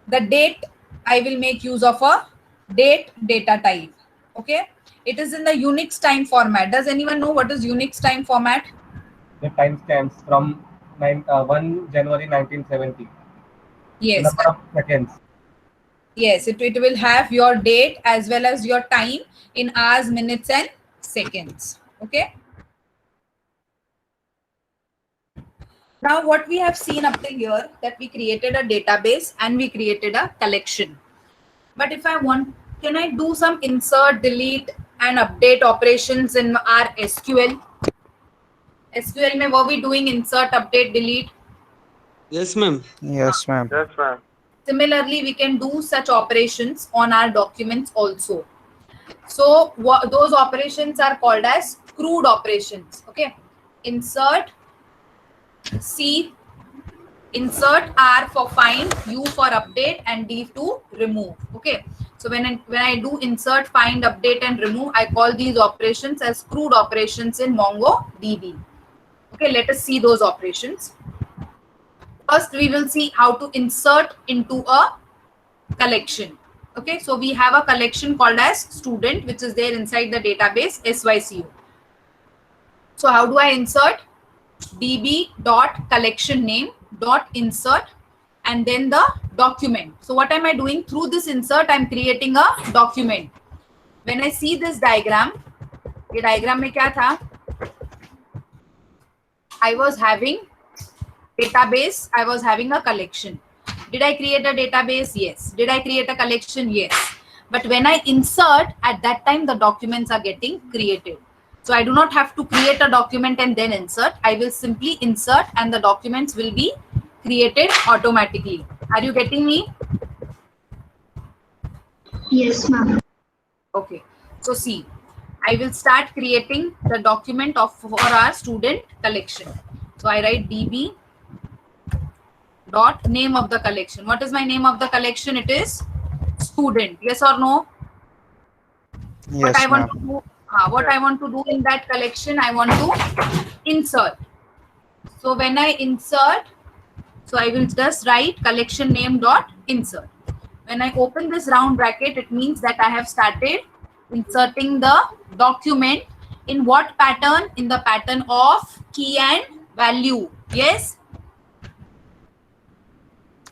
the date, I will make use of a date data type. Okay. It is in the Unix time format. Does anyone know what is Unix time format? The timestamps from 1 January 1970. Yes. The number of seconds. Yes, it will have your date as well as your time in hours, minutes, and seconds. Okay. Now, what we have seen up till here, that we created a database and we created a collection. But if I want, can I do some insert, delete, and update operations in our SQL? SQL mein were we doing insert, update, delete? Yes, ma'am. Yes, ma'am. Yes, ma'am. Similarly, we can do such operations on our documents also. So those operations are called as CRUD operations. Okay. Insert, C, insert, R for find, U for update, and D to remove. Okay. So when I do insert, find, update, and remove, I call these operations as CRUD operations in MongoDB. Okay. Let us see those operations. First, we will see how to insert into a collection. Okay, so we have a collection called as student, which is there inside the database SYCU. So how do I insert? DB dot collection name dot insert and then the document. So what am I doing? Through this insert, I'm creating a document. When I see this diagram, ये diagram में क्या था? I was having database, I was having a collection. Did I create a database? Yes. Did I create a collection? Yes. But when I insert, at that time the documents are getting created. So I do not have to create a document and then insert. I will simply insert and the documents will be created automatically. Are you getting me? Yes, ma'am. Okay. So see, I will start creating the document for our student collection. So I write DB dot name of the collection. What is my name of the collection? It is student. Yes or no? Yes, I want ma'am. to do, what I want to do in that collection, I want to insert. So when I insert, so I will just write collection name dot insert. When I open this round bracket, it means that I have started inserting the document in what pattern? In the pattern of key and value. Yes.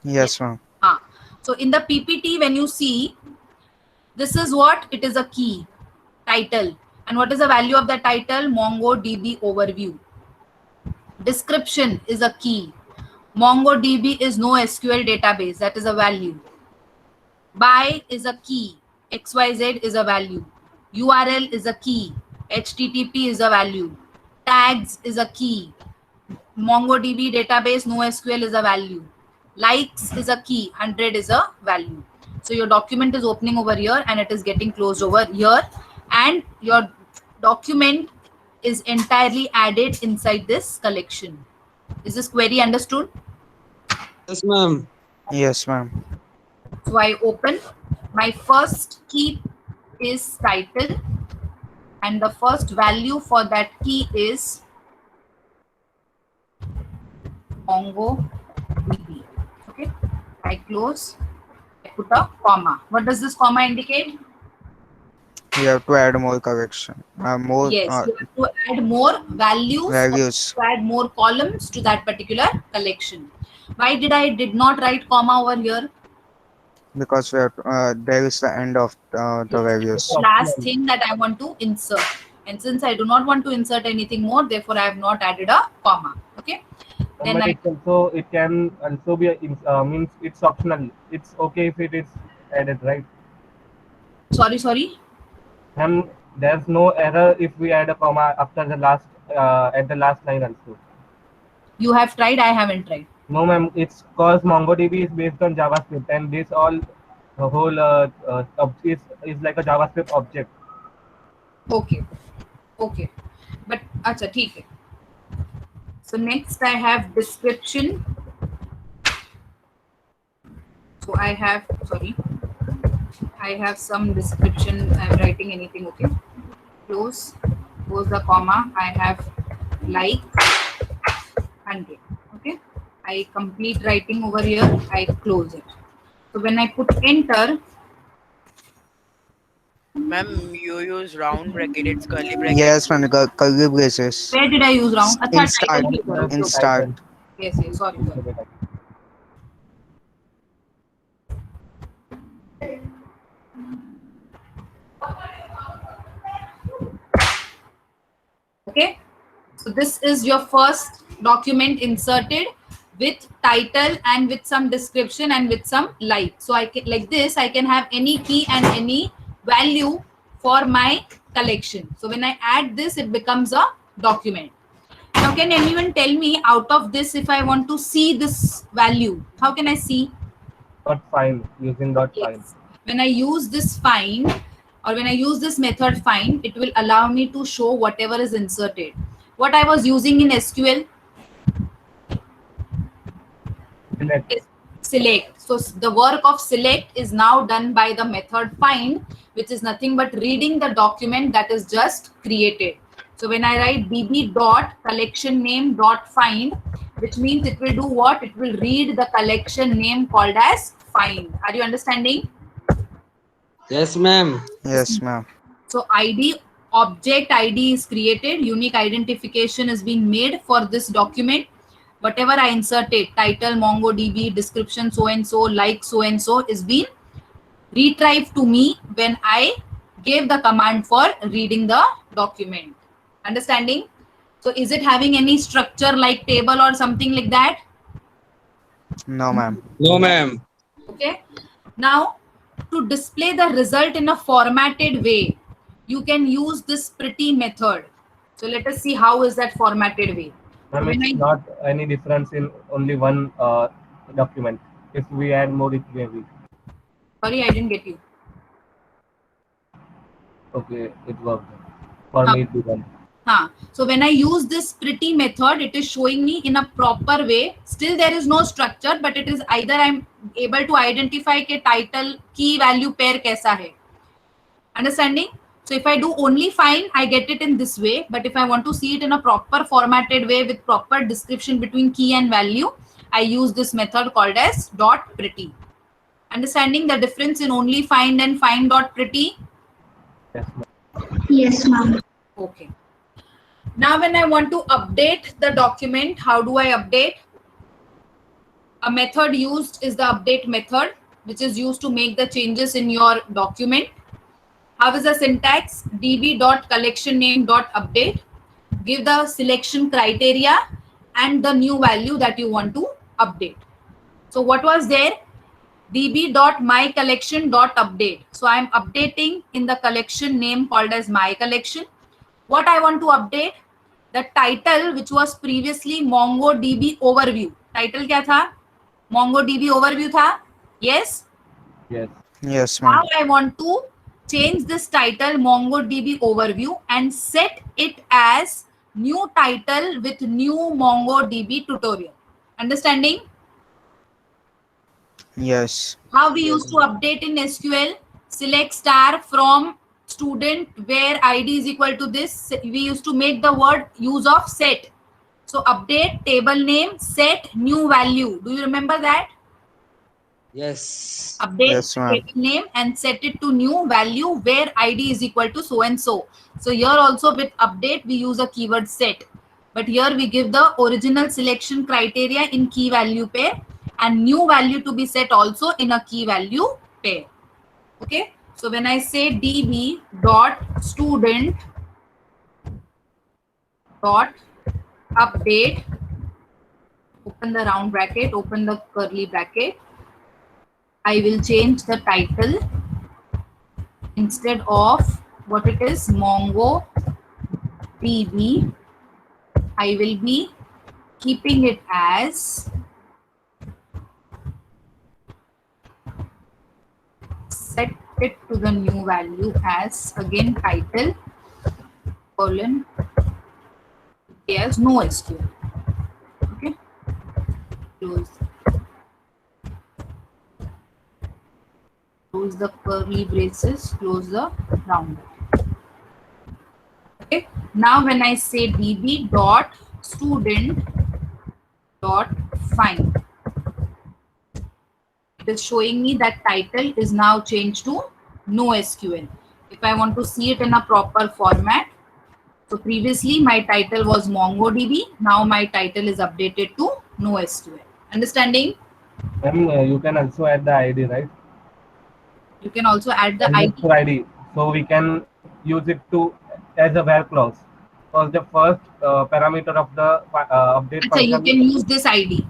Yes, ma'am. So in the PPT, when you see, this is what it is, a key title. And what is the value of the title? MongoDB overview. Description is a key. MongoDB is no SQL database. That is a value. By is a key. XYZ is a value. URL is a key. HTTP is a value. Tags is a key. MongoDB database, no SQL is a value. Likes is a key. 100 is a value. So your document is opening over here and it is getting closed over here. And your document is entirely added inside this collection. Is this query understood? Yes, ma'am. Yes, ma'am. So I open. My first key is title. And the first value for that key is MongoDB. Okay. I close. I put a comma. What does this comma indicate? You have to add more correction. More Yes, you have to add more values, values. to add more columns to that particular collection. Why did not write comma over here? Because we have there is the end of the values. Last thing that I want to insert. And since I do not want to insert anything more, therefore I have not added a comma. Okay. Then But I, it's also, it can also be means it's optional. It's okay if it is added, right? sorry. And there's no error if we add a comma after the last at the last line also. You have tried, I haven't tried. No, ma'am. It's because MongoDB is based on JavaScript, and this all the whole is like a JavaScript object. Okay. Okay. But acha, theek hai. So next I have description. So I have some description. I'm writing anything. Okay. Close the comma. I have like 100. Okay. I complete writing over here. I close it. So when I put enter, Ma'am, you use round bracket, it's curly bracket. Yes, ma'am. Curly braces. where did I use round? Acha, In start. title here. Okay, In okay. start. Yes, sorry. Okay, so this is your first document inserted with title and with some description and with some like. So I can, like this, I can have any key and any value for my collection. So when I add this, it becomes a document. Now, can anyone tell me out of this, if I want to see this value, how can I see? Dot find, using dot find. Yes. When I use this find, or when I use this method find, it will allow me to show whatever is inserted. What I was using in SQL? Select. Is select. So the work of select is now done by the method find, which is nothing but reading the document that is just created. So when I write db dot collection name dot find, which means it will do what? It will read the collection name called as find. Are you understanding? Yes, ma'am. Yes, ma'am. So ID, object ID is created, unique identification is being made for this document. Whatever I inserted, title, MongoDB, description, so and so, like so and so, is being retrieved to me when I gave the command for reading the document. Understanding? So is it having any structure like table or something like that? No, ma'am. No, ma'am. Okay. Now, to display the result in a formatted way, you can use this pretty method. So let us see how is that formatted way. Ma'am, When it's I- not any difference in only one document. If we add more, it may be. Sorry, I didn't get you. Okay, it worked. For Huh. me, it didn't. So when I use this pretty method, it is showing me in a proper way. Still there is no structure, but it is either I'm able to identify के title key value pair कैसा है. Understanding? So if I do only find, I get it in this way. But if I want to see it in a proper formatted way with proper description between key and value, I use this method called as dot pretty. Understanding the difference in only find and find dot pretty? Yes, ma'am. Yes, ma'am. Okay. Now when I want to update the document, how do I update? A method used is the update method, which is used to make the changes in your document. How is the syntax? db.collectionname.update. Give the selection criteria and the new value that you want to update. So what was there? db.mycollection.update. So I am updating in the collection name called as my collection. What I want to update? The title which was previously MongoDB overview. Title क्या था? MongoDB overview था? Yes? Yes. Yes, ma'am. Now I want to change this title MongoDB overview and set it as new title with new MongoDB tutorial. Understanding? Yes. How we used to update in SQL? Select star from student where ID is equal to this. We used to make the word use of set. So update table name, set new value. Do you remember that? Yes. Update Yes, ma'am. table name and set it to new value where ID is equal to so and so. So here also with update we use a keyword set, but here we give the original selection criteria in key value pair and new value to be set also in a key value pair. Okay, so when I say db dot student dot update, open the round bracket, open the curly bracket, I will change the title. Instead of what it is, MongoDB, I will be keeping it as set it to the new value as again title colon as no SQL. Okay, close the curly braces, close the round. Okay, now when I say db dot student dot find, it is showing me that title is now changed to no SQL. If I want to see it in a proper format, so previously my title was MongoDB, now my title is updated to no SQL. Understanding? Ma'am, you can also add the ID, right? You can also add the ID. Underscore ID. So we can use it to as a where clause. Because the first parameter of the update So you function. can use this ID.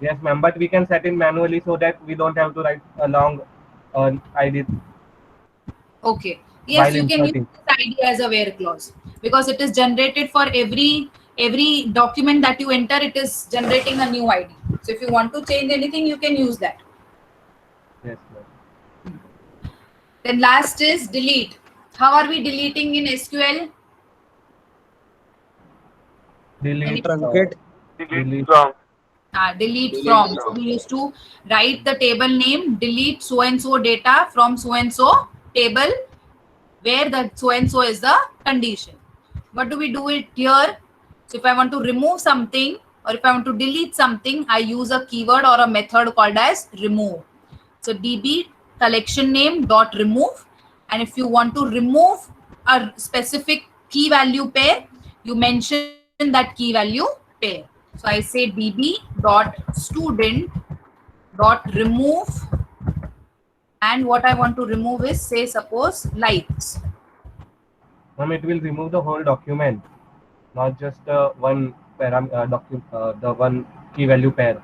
Yes, ma'am. But we can set it manually so that we don't have to write a long ID. Okay. Yes, While you can use inserting. this ID as a where clause because it is generated for every document that you enter. It is generating a new ID. So if you want to change anything, you can use that. Yes, ma'am. Then last is delete. How are we deleting in SQL? Delete. Truncate. Delete from. Delete Delete from. from. So we used to write the table name, delete so and so data from so and so table where the so and so is the condition. What do we do it here? So if I want to remove something or if I want to delete something, I use a keyword or a method called as remove. So db collection name dot remove, and if you want to remove a specific key value pair, you mention that key value pair. So I say db dot student dot remove, and what I want to remove is, say, suppose likes. Ma'am, it will remove the whole document, not just the one key value pair.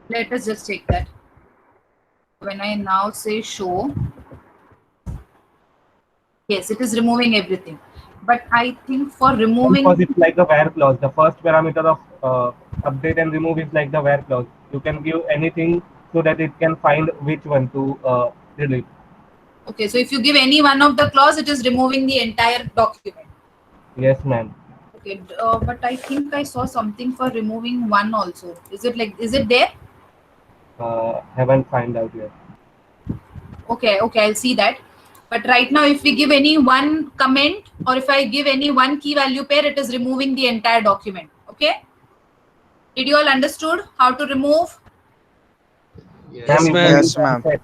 Let us just take that. When I now say show, yes, it is removing everything. But I think for Because removing, it's like a where clause. The first parameter of update and remove is like the where clause. You can give anything so that it can find which one to delete. okay, so if you give any one of the clause, it is removing the entire document. Yes, ma'am. Okay, but I think I saw something for removing one also. Is it there? Haven't find out yet. Okay, I'll see that. But right now, if we give any one comment, or if I give any one key value pair, it is removing the entire document. Okay. Did you all understood how to remove? Ma'am, Yes, you can ma'am. use Yes, ma'am. unset.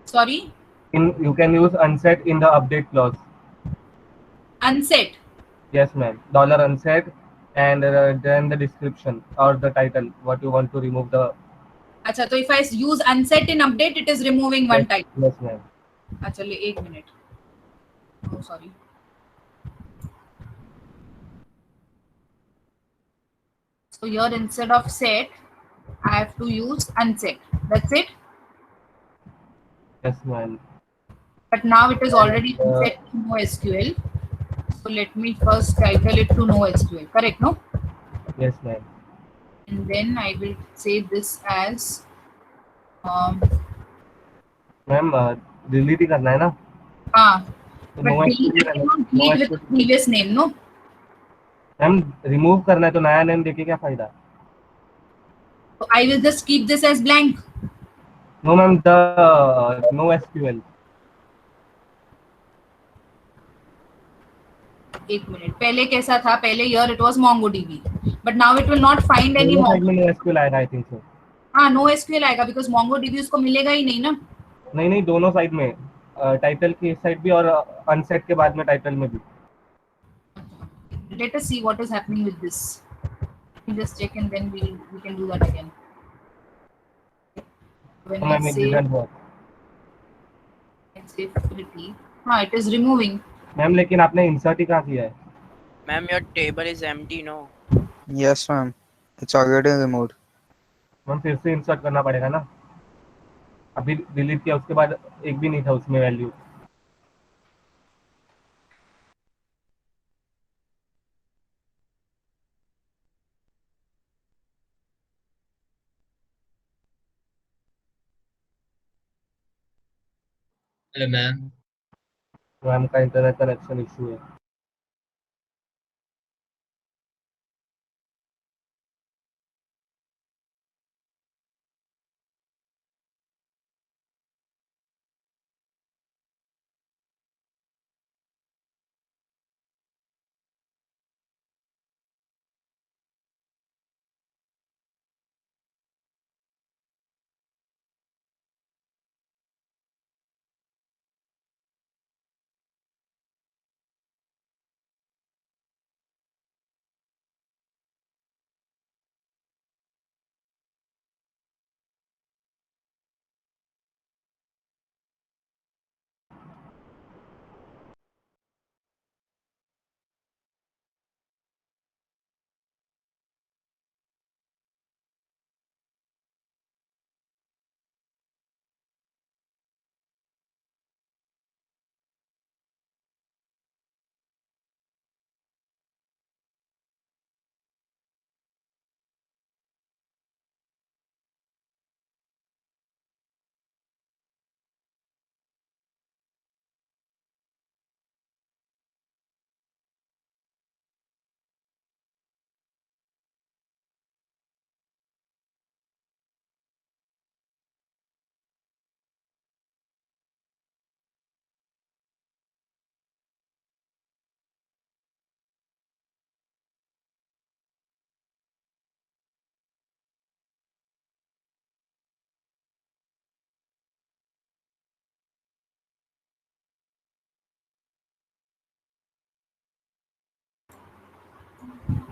Sorry, You can use unset in the update clause. unset. Yes, ma'am. Dollar unset, and then the description or the title. What you want to remove the. Acha, so if I use unset in update, it is removing Yes, one type. yes, ma'am. Actually, 1 minute. Oh, sorry. So here instead of set, I have to use unset. That's it. Yes, ma'am. But now it is already And, set to NoSQL. So let me first title it to NoSQL. Correct, no? yes, ma'am. And then I will say this as ma'am delete ही करना है ना ah, तो but no delete, I actually cannot no delete with the actually previous name, no? Ma'am remove करना है तो नया name देके क्या फायदा So I will just keep this as blank. No ma'am the no SQL 1 minute. पहले कैसा था? पहले here it was MongoDB, but now it will not find any दोनों साइड Mongo. में नो एसक्यूएल आएगा आई थिंक सो हाँ, NoSQL आएगा because MongoDB उसको मिलेगा ही नहीं ना. नहीं नहीं दोनों साइड में टाइटल की साइड भी और अनसेट के बाद में टाइटल में भी Let us see what is happening with this. Let me just check and then we can do that again. When तो I ma'am it say didn't work pretty, it is removing. Ma'am लेकिन आपने insert ही कहाँ किया है Ma'am, your table is empty, no? Yes, ma'am. It's already removed. Ma'am फिर से insert करना पड़ेगा ना अभी डिलीट किया उसके बाद एक भी नहीं था उसमें वैल्यू Hello, ma'am. मैम का इंटरनेट कनेक्शन इशू है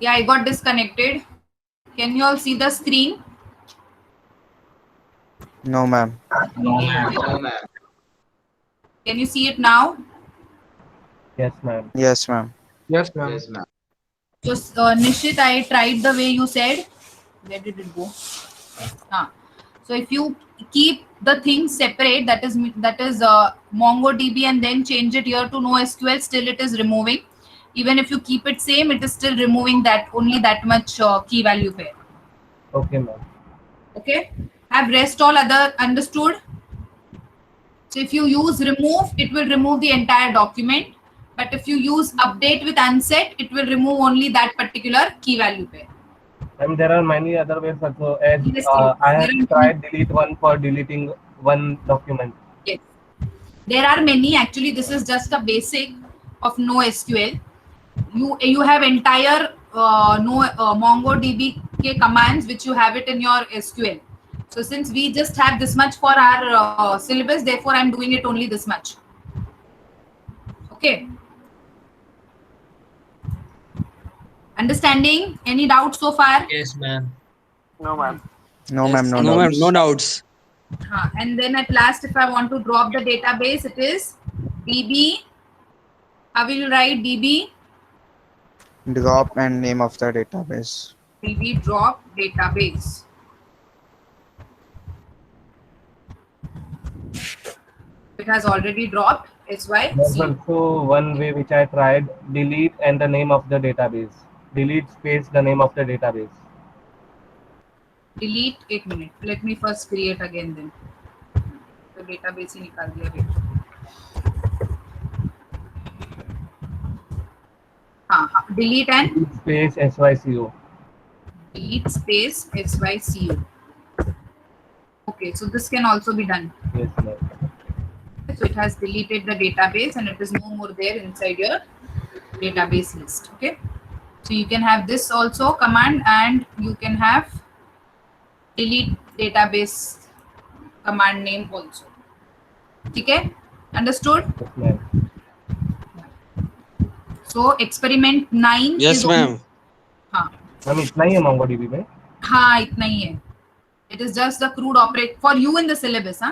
Yeah, I got disconnected. Can you all see the screen? No, ma'am. No, ma'am. Can you see it now? Yes, ma'am. Yes, ma'am. Yes, ma'am. So, Nishit, I tried the way you said. Where did it go? So if you keep the things separate, that is MongoDB, and then change it here to NoSQL, still it is removing. Even if you keep it same, it is still removing that only that much key value pair. Okay, ma'am. Okay. Have rest all other understood? So if you use remove, it will remove the entire document. But if you use update with unset, it will remove only that particular key value pair. And there are many other ways also. As Yes, I there have are tried delete one for deleting one document. Yes. There are many. Actually, this is just a basic of NoSQL. You have entire MongoDB ke commands which you have it in your SQL. So since we just have this much for our syllabus, therefore I'm doing it only this much. Okay. Understanding? Any doubts so far? Yes, ma'am. No, ma'am. No, ma'am. No, No, ma'am. doubts. No doubts. And then at last, if I want to drop the database, it is DB. How will you write DB? Drop and name of the database. DB drop database. It has already dropped. There's SY. also one way which I tried, delete and the name of the database. Delete space the name of the database. Delete. 1 minute. Let me first create again then. The database ही निकाल दिया wait. Delete and Delete space SYCO. delete space SYCO. Okay, so this can also be done. Yes, ma'am. So it has deleted the database and it is no more there inside your database list. Okay, so you can have this also command, and you can have delete database command name also. Okay, understood? Yes, ma'am. So experiment 9 Yes, is ma'am. Ma'am इतना ही है MongoDB में. हाँ इतना ही है. It is just the crude operate for you in the syllabus.